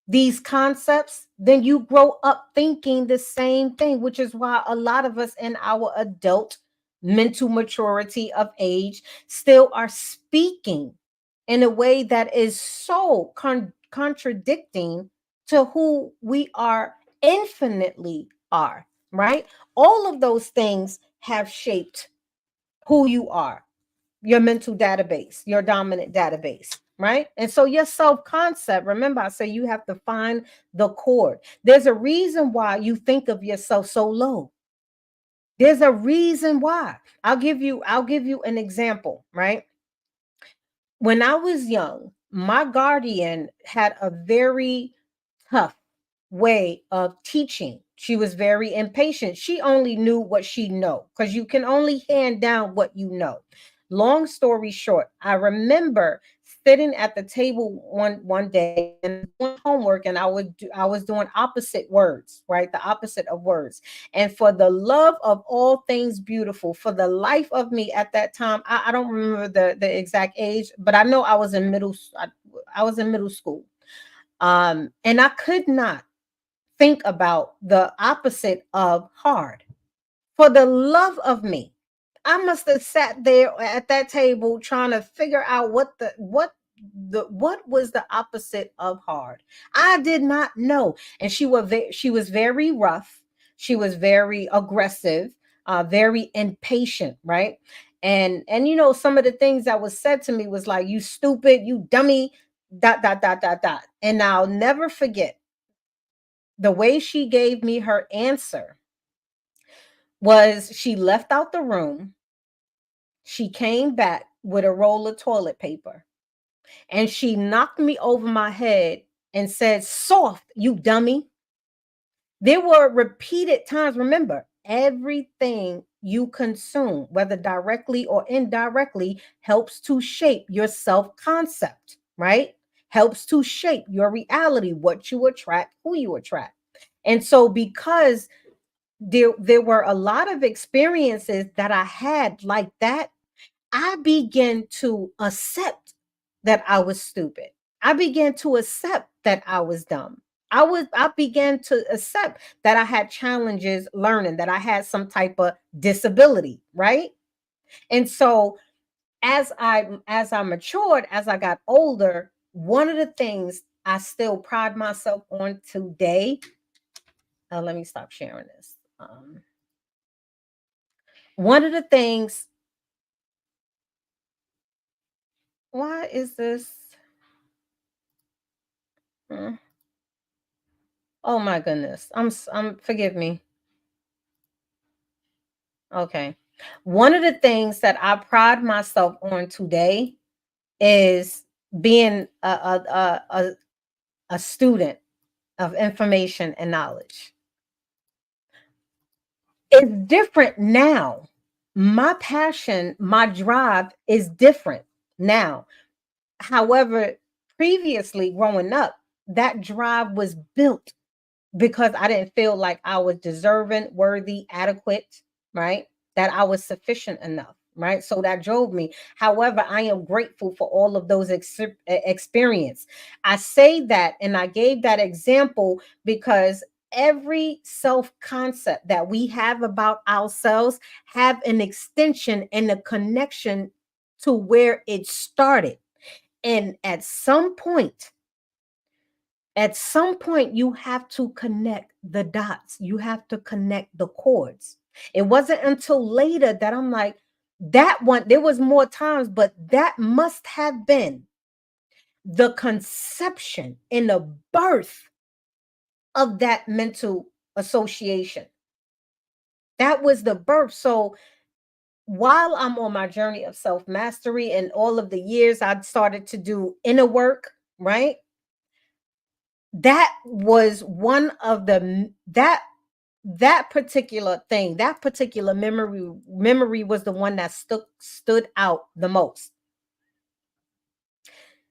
these concepts, then you grow up thinking the same thing, which is why a lot of us in our adult mental maturity of age still are speaking in a way that is so contradicting to who we are infinitely are, right? All of those things have shaped who you are, your mental database, your dominant database, right? And so your self concept, remember, I say you have to find the cord. There's a reason why you think of yourself so low. There's a reason why. I'll give you an example, right? When I was young, my guardian had a very tough way of teaching. She was very impatient. She only knew what she know because you can only hand down what you know. Long story short, I remember sitting at the table one day and doing homework, and I was doing opposite words, right? The opposite of words. And for the love of all things beautiful, for the life of me at that time, I don't remember the exact age, but I know I was in I was in middle school. And I could not think about the opposite of hard. For the love of me, I must have sat there at that table trying to figure out what was the opposite of hard. I did not know. And she was very rough. She was very aggressive, very impatient, right? And some of the things that was said to me was like, you stupid, you dummy, dot dot dot dot dot. And I'll never forget the way she gave me her answer was she left out the room. She came back with a roll of toilet paper and she knocked me over my head and said, soft, you dummy. There were repeated times. Remember, everything you consume, whether directly or indirectly, helps to shape your self concept, right? Helps to shape your reality, what you attract, who you attract. And so, because there were a lot of experiences that I had like that, I began to accept that I was stupid. I began to accept that I was dumb. I began to accept that I had challenges learning, that I had some type of disability, right? And so as I matured, as I got older, one of the things I still pride myself on today, let me stop sharing this. One of the things, why is this? Oh my goodness. I'm forgive me. Okay. One of the things that I pride myself on today is being a student of information and knowledge. It's different now. My passion, my drive is different now. However, previously growing up, that drive was built because I didn't feel like I was deserving, worthy, adequate, right? That I was sufficient enough, right? So that drove me. However, I am grateful for all of those experience. I say that and I gave that example because every self-concept that we have about ourselves have an extension and a connection to where it started. And at some point, you have to connect the dots. You have to connect the chords. It wasn't until later that I'm like, that one, there was more times, but that must have been the conception and the birth of that mental association. That was the birth. So while I'm on my journey of self mastery and all of the years I started to do inner work, right? That was one of that particular thing, that particular memory was the one that stood out the most.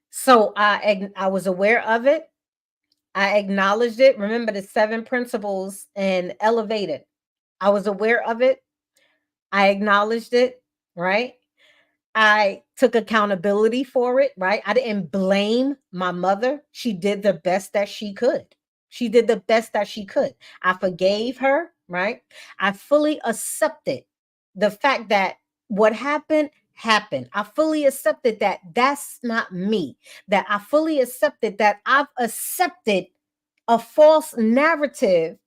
So I was aware of it. I acknowledged it. Remember the 7 principles and elevated. I was aware of it. I acknowledged it, right? I took accountability for it, right? I didn't blame my mother. She did the best that she could. She did the best that she could. I forgave her, right? I fully accepted the fact that what happened happened. I fully accepted that that's not me. That I fully accepted that I've accepted a false narrative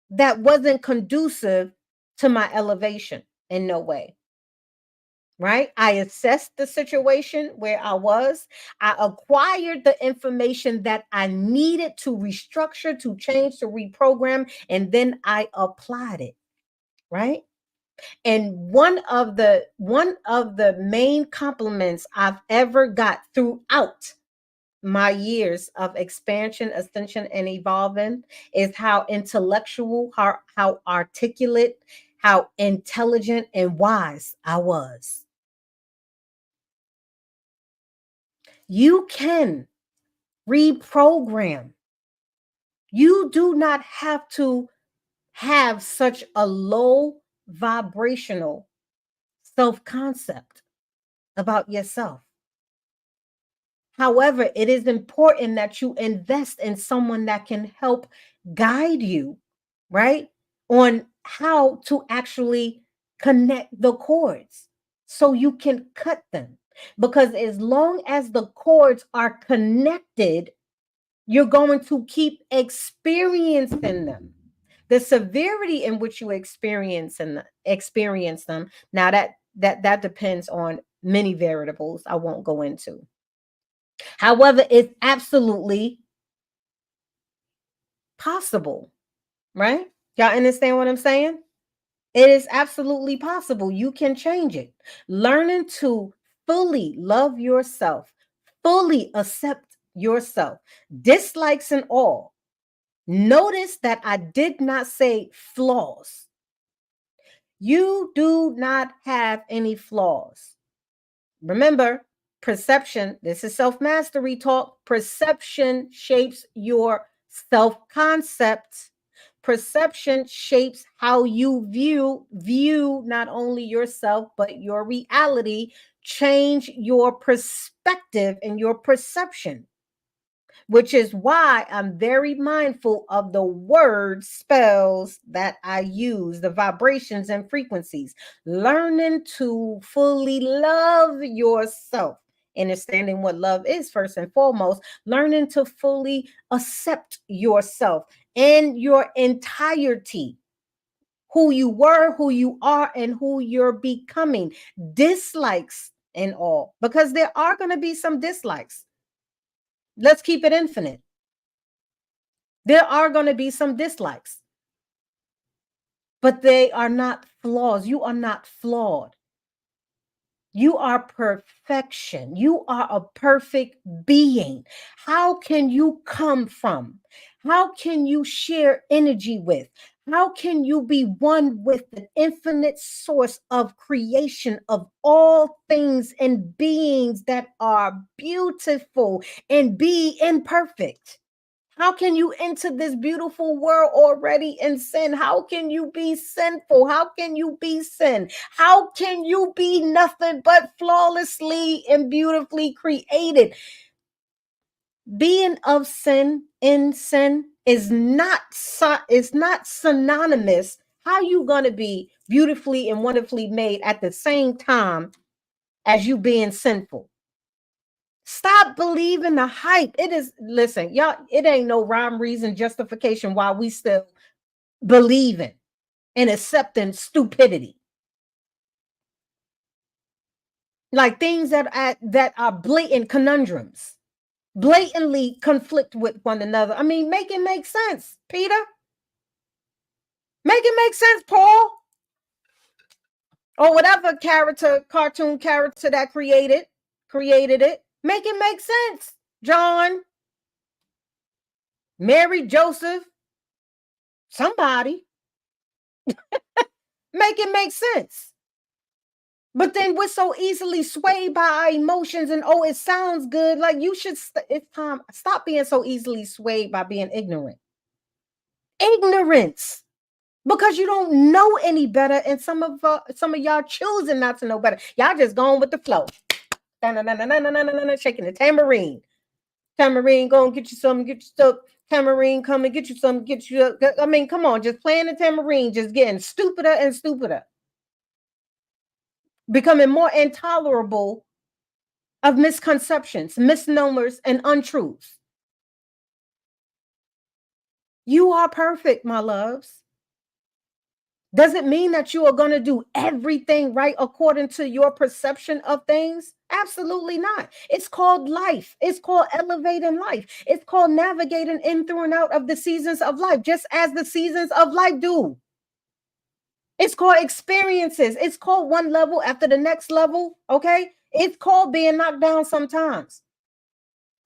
that wasn't conducive to my elevation in no way, right? I assessed the situation where I was. I acquired the information that I needed to restructure, to change, to reprogram, and then I applied it, right? And one of the main compliments I've ever got throughout my years of expansion, ascension, and evolving is how intellectual, how articulate, how intelligent and wise I was. You can reprogram. You do not have to have such a low vibrational self concept about yourself. However, it is important that you invest in someone that can help guide you, right? On how to actually connect the chords so you can cut them. Because as long as the chords are connected, you're going to keep experiencing them. The severity in which you experience them. Now that depends on many variables I won't go into. However, it's absolutely possible, right? Y'all understand what I'm saying? It is absolutely possible. You can change it. Learning to fully love yourself, fully accept yourself, dislikes and all. Notice that I did not say flaws. You do not have any flaws. Remember, perception, this is self mastery talk. Perception shapes your self concept. Perception shapes how you view not only yourself but your reality. Change your perspective and your perception, which is why I'm very mindful of the word spells that I use, the vibrations and frequencies. Learning to fully love yourself understanding what love is first and foremost, learning to fully accept yourself in your entirety, who you were, who you are, and who you're becoming, dislikes and all, because there are going to be some dislikes. Let's keep it infinite. There are going to be some dislikes, but they are not flaws. You are not flawed. You are perfection. You are a perfect being. How can you come from? How can you share energy with? How can you be one with the infinite source of creation of all things and beings that are beautiful and be imperfect? How can you enter this beautiful world already in sin? How can you be sinful? How can you be sin? How can you be nothing but flawlessly and beautifully created? Being of sin in sin is not synonymous. How you going to be beautifully and wonderfully made at the same time as you being sinful? Stop believing the hype. It is, listen, y'all, it ain't no rhyme, reason, justification why we still believing and accepting stupidity. Like things that are blatant conundrums, blatantly conflict with one another. I mean, make it make sense, Peter. Make it make sense, Paul. Or whatever cartoon character that created it. Make it make sense, John. Mary, Joseph, somebody. Make it make sense. But then we're so easily swayed by our emotions and, oh, it sounds good. Like you should, it's time, stop being so easily swayed by being ignorant. Ignorance. Because you don't know any better, and some of y'all choosing not to know better. Y'all just going with the flow. Shaking the tambourine. Tambourine, go and get you some, get you stuff. Tambourine, come and get you some, get you. I mean, come on, just playing the tambourine, just getting stupider and stupider. Becoming more intolerable of misconceptions, misnomers, and untruths. You are perfect, my loves. Does it mean that you are going to do everything right according to your perception of things? Absolutely not. It's called life. It's called elevating life. It's called navigating in, through, and out of the seasons of life, just as the seasons of life do. It's called experiences. It's called one level after the next level, okay? It's called being knocked down sometimes.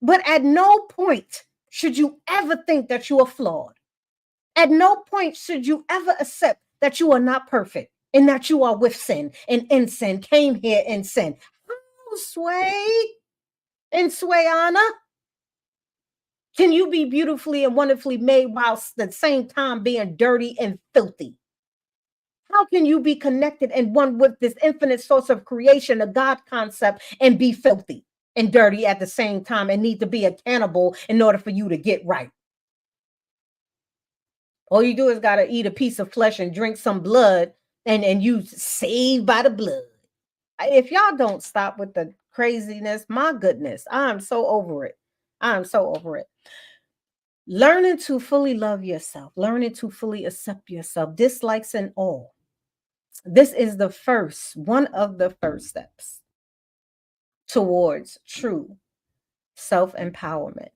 But at no point should you ever think that you are flawed. At no point should you ever accept that you are not perfect and that you are with sin and in sin, came here in sin. Oh, Sway and Swayana. Can you be beautifully and wonderfully made whilst at the same time being dirty and filthy? How can you be connected and one with this infinite source of creation, a God concept, and be filthy and dirty at the same time and need to be a cannibal in order for you to get right? All you do is got to eat a piece of flesh and drink some blood, and you saved by the blood. If y'all don't stop with the craziness, my goodness, I'm so over it. I'm so over it. Learning to fully love yourself, learning to fully accept yourself, dislikes and all. This is one of the first steps towards true self-empowerment.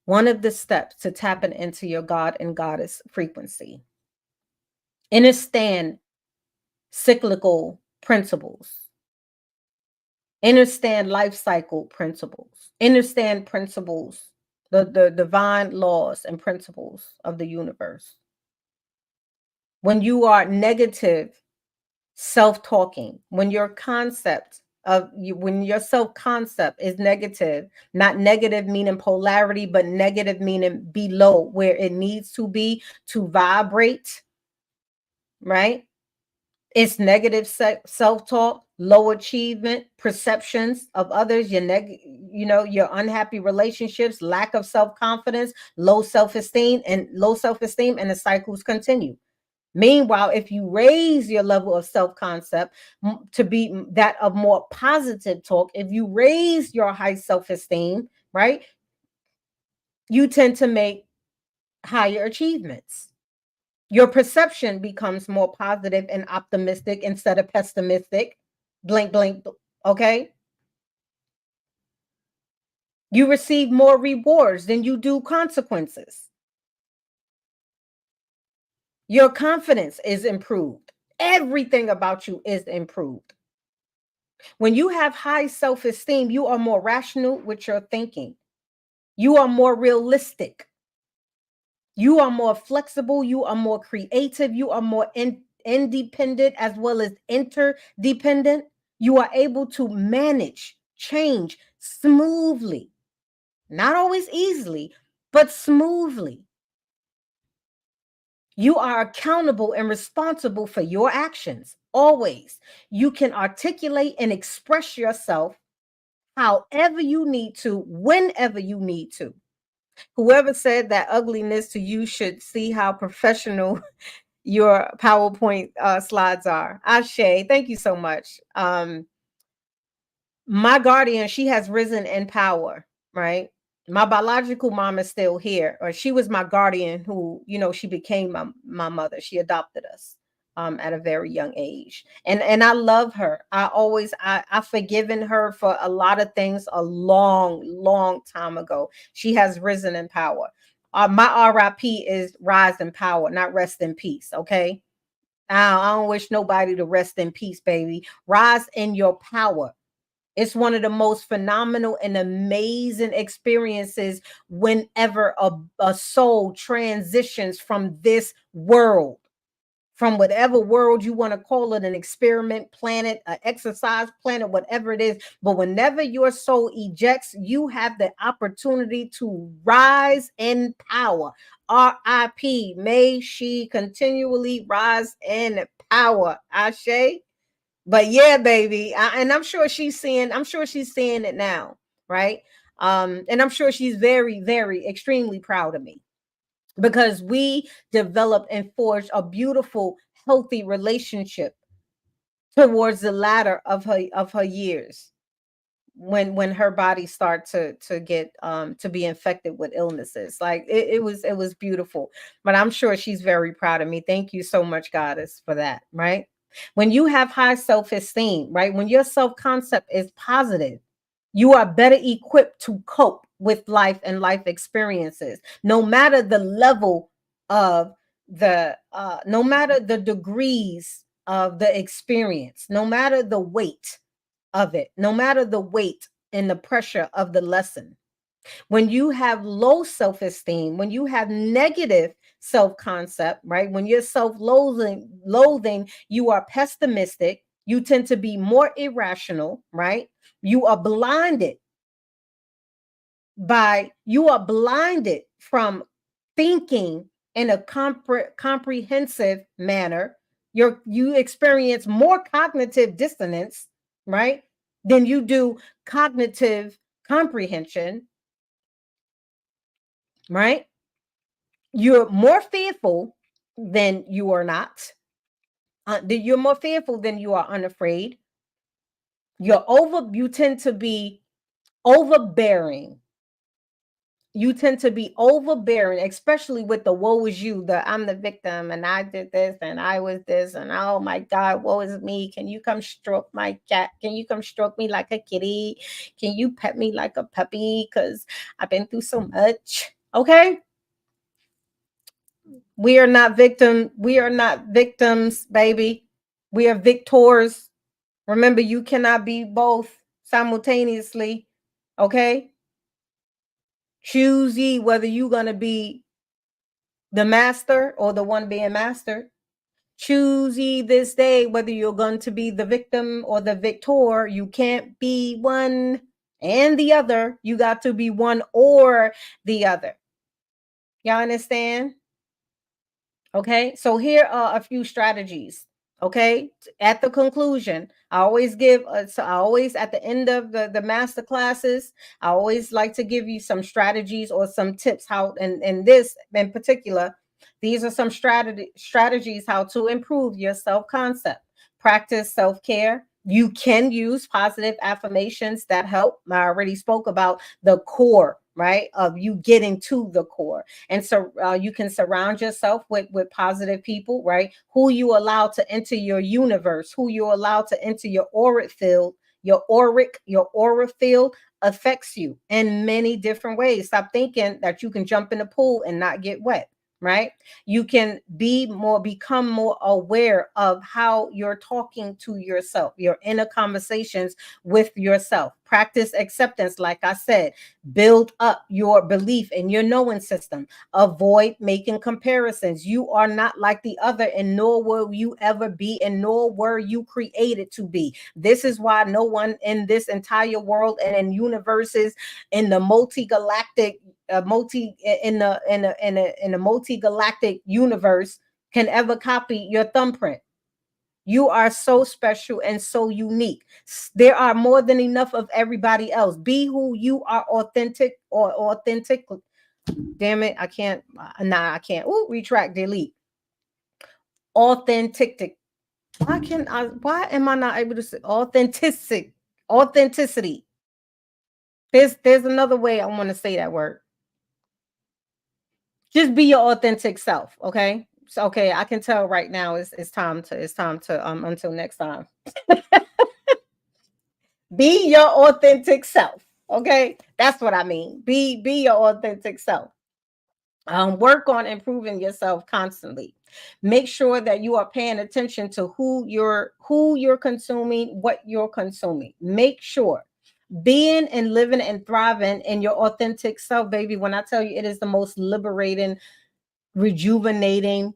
One of the steps to tapping into your God and Goddess frequency. Understand cyclical principles. Understand life cycle principles. Understand principles, the divine laws and principles of the universe. When you are negative self-talking, when your concept of you, when your self-concept is negative, not negative meaning polarity, but negative meaning below where it needs to be to vibrate, right? It's negative self-talk, low achievement, perceptions of others, your unhappy relationships, lack of self-confidence, low self-esteem, and the cycles continue. Meanwhile, if you raise your level of self-concept to be that of more positive talk, if you raise your high self-esteem, right, you tend to make higher achievements. Your perception becomes more positive and optimistic instead of pessimistic. Blink, blink, okay? You receive more rewards than you do consequences. Your confidence is improved. Everything about you is improved. When you have high self-esteem, you are more rational with your thinking. You are more realistic. You are more flexible. You are more creative. You are more independent as well as interdependent. You are able to manage change smoothly. Not always easily, but smoothly. You are accountable and responsible for your actions. Always. You can articulate and express yourself however you need to, whenever you need to. Whoever said that ugliness to you should see how professional your PowerPoint slides are. Ashe, thank you so much. My guardian, she has risen in power, right? My biological mom is still here, or she was my guardian who, she became my mother. She adopted us at a very young age. And I love her. I've forgiven her for a lot of things a long, long time ago. She has risen in power. My RIP is rise in power, not rest in peace. Okay. I don't wish nobody to rest in peace, baby. Rise in your power. It's one of the most phenomenal and amazing experiences whenever a soul transitions from this world, from whatever world you want to call it, an experiment planet, an exercise planet, whatever it is. But whenever your soul ejects, you have the opportunity to rise in power. RIP. May she continually rise in power. Ashe. But yeah, baby, and I'm sure she's seeing it now, right? And I'm sure she's very, very extremely proud of me because we developed and forged a beautiful, healthy relationship towards the latter of her years when her body started to get to be infected with illnesses. Like it was beautiful. But I'm sure she's very proud of me. Thank you so much, Goddess, for that, right? When you have high self-esteem, right? When your self-concept is positive, you are better equipped to cope with life and life experiences, no matter the level of no matter the degrees of the experience, no matter the weight of it, no matter the weight and the pressure of the lesson. When you have low self-esteem, when you have negative self-concept, right? When you're self-loathing, you are pessimistic, you tend to be more irrational, right? You are blinded from thinking in a comprehensive manner. You experience more cognitive dissonance, right, than you do cognitive comprehension, right? You're more fearful than you are not. You're more fearful than you are unafraid. You tend to be overbearing. You tend to be overbearing, especially with the woe is you, the I'm the victim and I did this and I was this and oh my God, woe is me. Can you come stroke my cat? Can you come stroke me like a kitty? Can you pet me like a puppy? Because I've been through so much. Okay. We are not victims, baby. We are victors. Remember, you cannot be both simultaneously. Okay. Choose ye whether you're going to be the master or the one being mastered. Choose ye this day whether you're going to be the victim or the victor. You can't be one and the other. You got to be one or the other. Y'all understand? Okay, so here are a few strategies. Okay, at the conclusion, I always give, so I always at the end of the master classes, I always like to give you some strategies or some tips how, and this in particular, These are some strategies how to improve your self-concept. Practice self-care. You can use positive affirmations that help. I already spoke about the core, right, of you getting to the core. And so you can surround yourself with positive people, right, who you allow to enter your universe, who you allow to enter your auric field. Your aura field affects you in many different ways. Stop thinking that you can jump in the pool and not get wet, right? You can become more aware of how you're talking to yourself, your inner conversations with yourself. Practice acceptance, like I said. Build up your belief in your knowing system. Avoid making comparisons. You are not like the other, and nor will you ever be, and nor were you created to be. This is why no one in this entire world and in universes, in the multi-galactic in the multi-galactic universe, can ever copy your thumbprint. You are so special and so unique. There are more than enough of everybody else. Be who you are, authentic or authentic. Damn it, I can't. Nah, I can't. Ooh, retract, delete. Authentic. Why am I not able to say authenticity? Authenticity. There's another way I want to say that word. Just be your authentic self, okay? So, okay, I can tell right now it's time to until next time. Be your authentic self, okay? That's what I mean. Be your authentic self. Work on improving yourself constantly. Make sure that you are paying attention to who you're consuming, what you're consuming. Make sure being and living and thriving in your authentic self, baby. When I tell you, it is the most liberating, rejuvenating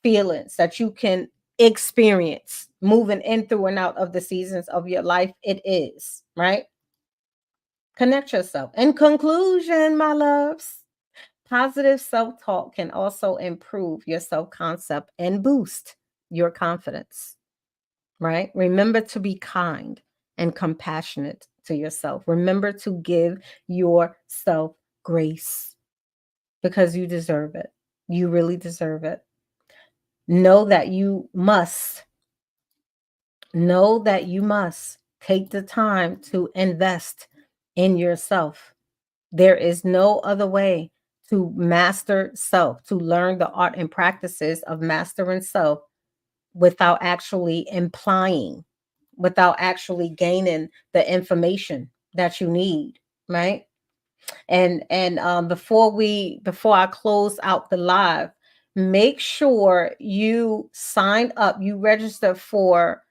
feelings that you can experience moving in, through, and out of the seasons of your life. It is, right? Connect yourself. In conclusion, my loves, positive self-talk can also improve your self-concept and boost your confidence, right? Remember to be kind and compassionate to yourself. Remember to give yourself grace because you deserve it. You really deserve it. Know that you must take the time to invest in yourself. There is no other way to master self, to learn the art and practices of mastering self without actually without actually gaining the information that you need, right? And before I close out the live, make sure you sign up, you register for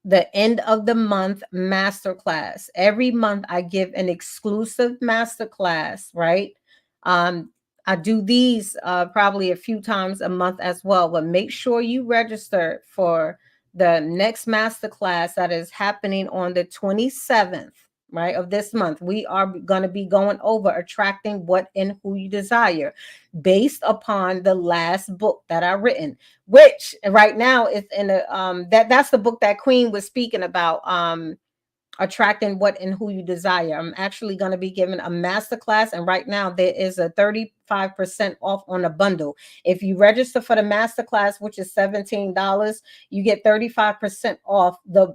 the end of the month masterclass. Every month I give an exclusive masterclass, right? Um, I do these probably a few times a month as well, but make sure you register for the next masterclass that is happening on the 27th, right, of this month. We are going to be going over attracting what and who you desire based upon the last book that I written, which right now is in a that's the book that Queen was speaking about, attracting what and who you desire. I'm actually going to be giving a masterclass, and right now there is a 35% off on a bundle. If you register for the masterclass, which is $17, you get 35% off the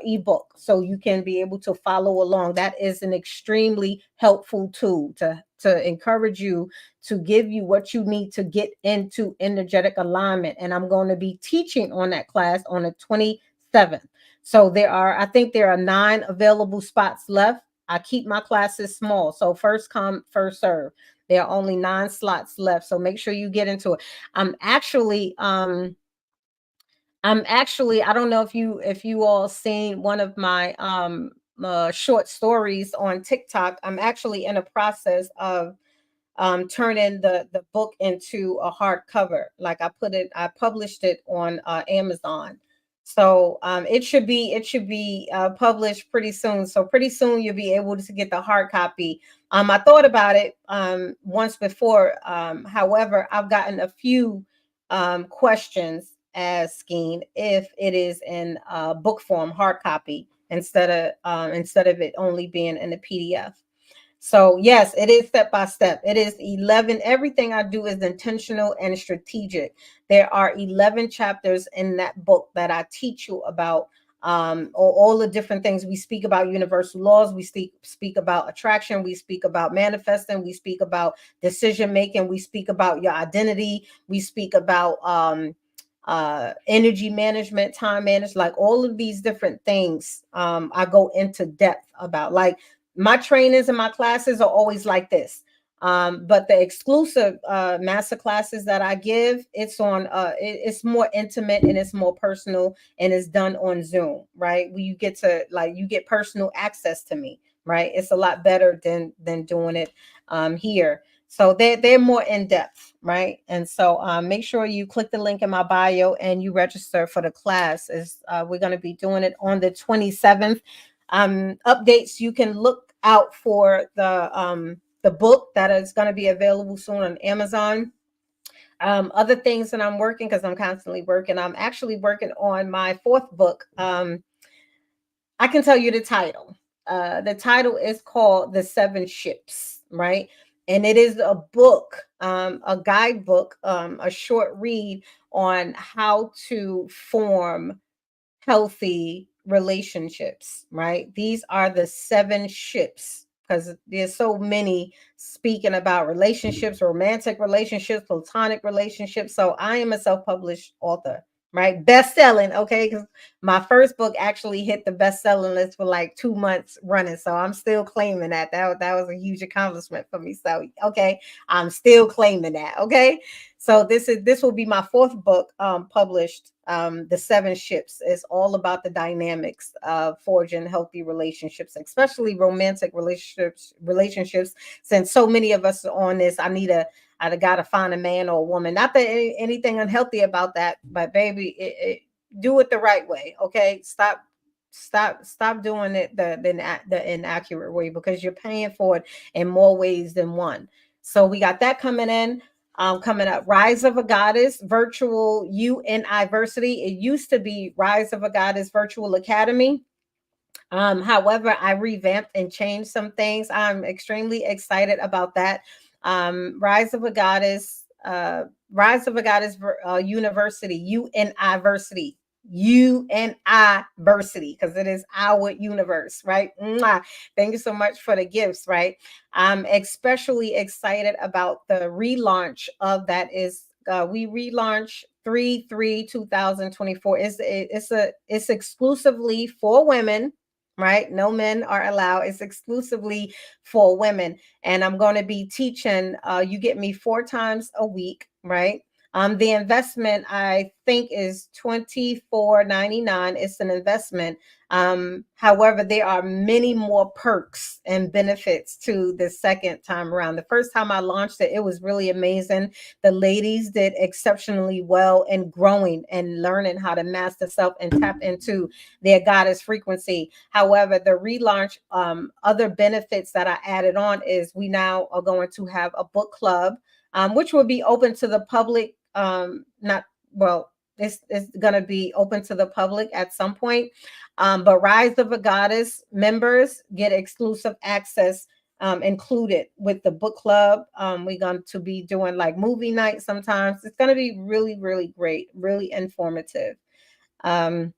ebook, so you can be able to follow along. That is an extremely helpful tool to encourage you, to give you what you need to get into energetic alignment. And I'm going to be teaching on that class on the 27th. So I think there are 9 available spots left. I keep my classes small. So first come, first serve. There are only 9 slots left. So make sure you get into it. I'm actually, I don't know if you all seen one of my short stories on TikTok. I'm actually in a process of turning the book into a hardcover. Like I published it on Amazon. So it should be published pretty soon. So pretty soon you'll be able to get the hard copy. I thought about it once before. However, I've gotten a few questions asking if it is in book form, hard copy, instead of it only being in a PDF. So yes, it is step by step. It is 11. Everything I do is intentional and strategic. There are 11 chapters in that book that I teach you about all the different things. We speak about universal laws. We speak about attraction. We speak about manifesting. We speak about decision making. We speak about your identity. We speak about energy management, time management, like all of these different things. I go into depth about. Like my trainings and my classes are always like this. But the exclusive master classes that I give, it's on it's more intimate and it's more personal, and it's done on Zoom, right? Where you get to, like, you get personal access to me, right? It's a lot better than doing it here. So they're more in depth, right? And so make sure you click the link in my bio and you register for the class. Is We're going to be doing it on the 27th. Updates, you can look out for the book that is going to be available soon on Amazon. Other things that I'm working, because I'm constantly working, I'm actually working on my fourth book. I can tell you the title. The title is called The Seven Ships, right? And it is a book, a guidebook, a short read on how to form healthy relationships, right? These are the seven ships, because there's so many speaking about relationships, romantic relationships, platonic relationships. So I am a self-published author, right? Best-selling, okay? Because my first book actually hit the best-selling list for like 2 months running. So I'm still claiming that. That was a huge accomplishment for me. So okay, I'm still claiming that. Okay. So this will be my fourth book published. The Seven Ships is all about the dynamics of forging healthy relationships, especially romantic relationships. Since so many of us are on this, I gotta find a man or a woman. Not that anything unhealthy about that, but baby, do it the right way. Okay, stop doing it the inaccurate way, because you're paying for it in more ways than one. So we got that coming in. Coming up, Rise of a Goddess Virtual UNIversity. It used to be Rise of a Goddess Virtual Academy. However, I revamped and changed some things. I'm extremely excited about that. Rise of a Goddess University, UNIversity. UNIversity, because it is our universe, right? Mwah. Thank you so much for the gifts, right? I'm especially excited about the relaunch of that. We relaunch 3/3/2024. It's exclusively for women, right? No men are allowed. It's exclusively for women. And I'm going to be teaching, you get me 4 times a week, right? The investment, I think, is $24.99. It's an investment. However, there are many more perks and benefits to the second time around. The first time I launched it, it was really amazing. The ladies did exceptionally well in growing and learning how to master self and tap into their goddess frequency. However, the relaunch, other benefits that I added on is we now are going to have a book club, which will be open to the public. Not well, it's going to be open to the public at some point. But Rise of a Goddess members get exclusive access included with the book club. We're going to be doing like movie night sometimes. It's going to be really, really great, really informative. So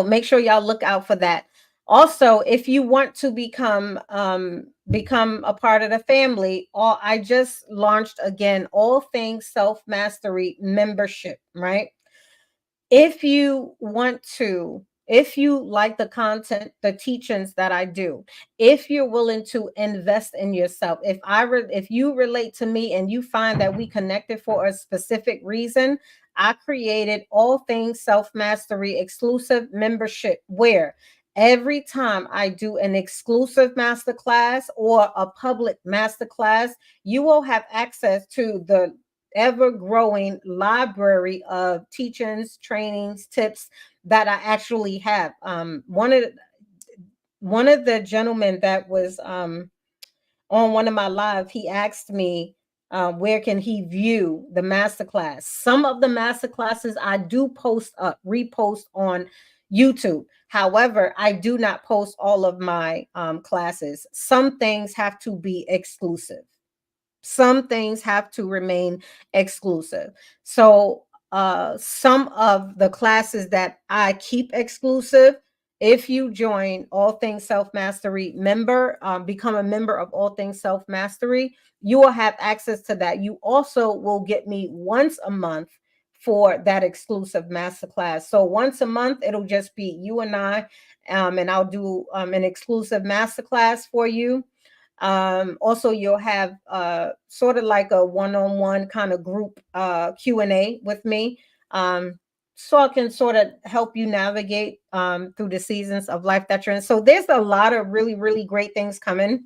make sure y'all look out for that. Also, if you want to become a part of the family, I just launched again All Things Self Mastery membership, right? If you like the content, the teachings that I do, if you're willing to invest in yourself, if you relate to me and you find that we connected for a specific reason, I created All Things Self Mastery exclusive membership, where every time I do an exclusive masterclass or a public masterclass, you will have access to the ever-growing library of teachings, trainings, tips that I actually have. One of the gentlemen that was on one of my live, he asked me where can he view the masterclass. Some of the masterclasses I do repost on YouTube. However, I do not post all of my classes. Some things have to be exclusive. Some things have to remain exclusive. So some of the classes that I keep exclusive, if you join All Things Self Mastery member, become a member of All Things Self Mastery, you will have access to that. You also will get me once a month for that exclusive masterclass. So once a month, it'll just be you and I, and I'll do an exclusive masterclass for you. Also, you'll have sort of like a one-on-one kind of group Q&A with me. So I can sort of help you navigate through the seasons of life that you're in. So there's a lot of really, really great things coming.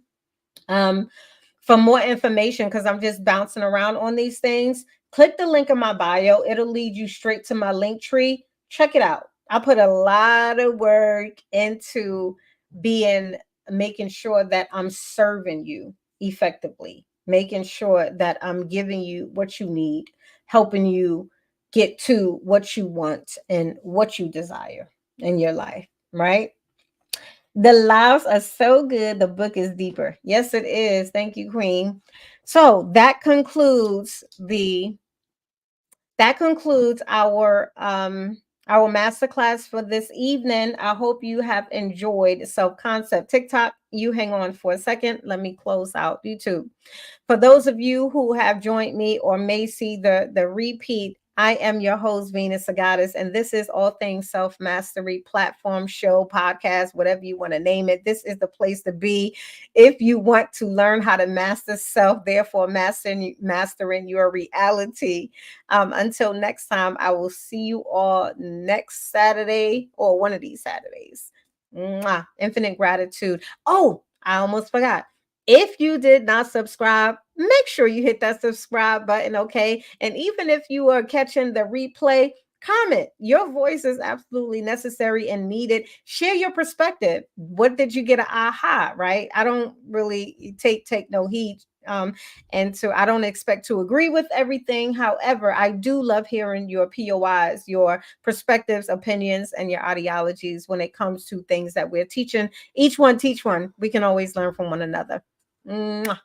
For more information, because I'm just bouncing around on these things, click the link in my bio. It'll lead you straight to my link tree. Check it out. I put a lot of work into making sure that I'm serving you effectively, making sure that I'm giving you what you need, helping you get to what you want and what you desire in your life, right? The laughs are so good. The book is deeper. Yes, it is. Thank you, Queen. So that concludes our masterclass for this evening. I hope you have enjoyed self-concept. TikTok, you hang on for a second. Let me close out YouTube. For those of you who have joined me or may see the repeat, I am your host, Venus Agatis, and this is All Things Self Mastery platform, show, podcast, whatever you want to name it. This is the place to be if you want to learn how to master self, therefore mastering your reality. Until next time, I will see you all next Saturday or one of these Saturdays. Mwah. Infinite gratitude. Oh, I almost forgot. If you did not subscribe, make sure you hit that subscribe button, okay? And even if you are catching the replay, comment. Your voice is absolutely necessary and needed. Share your perspective. What did you get an aha, right? I don't really take no heed. And so I don't expect to agree with everything. However, I do love hearing your POIs, your perspectives, opinions, and your ideologies when it comes to things that we're teaching. Each one teach one. We can always learn from one another. Mwah.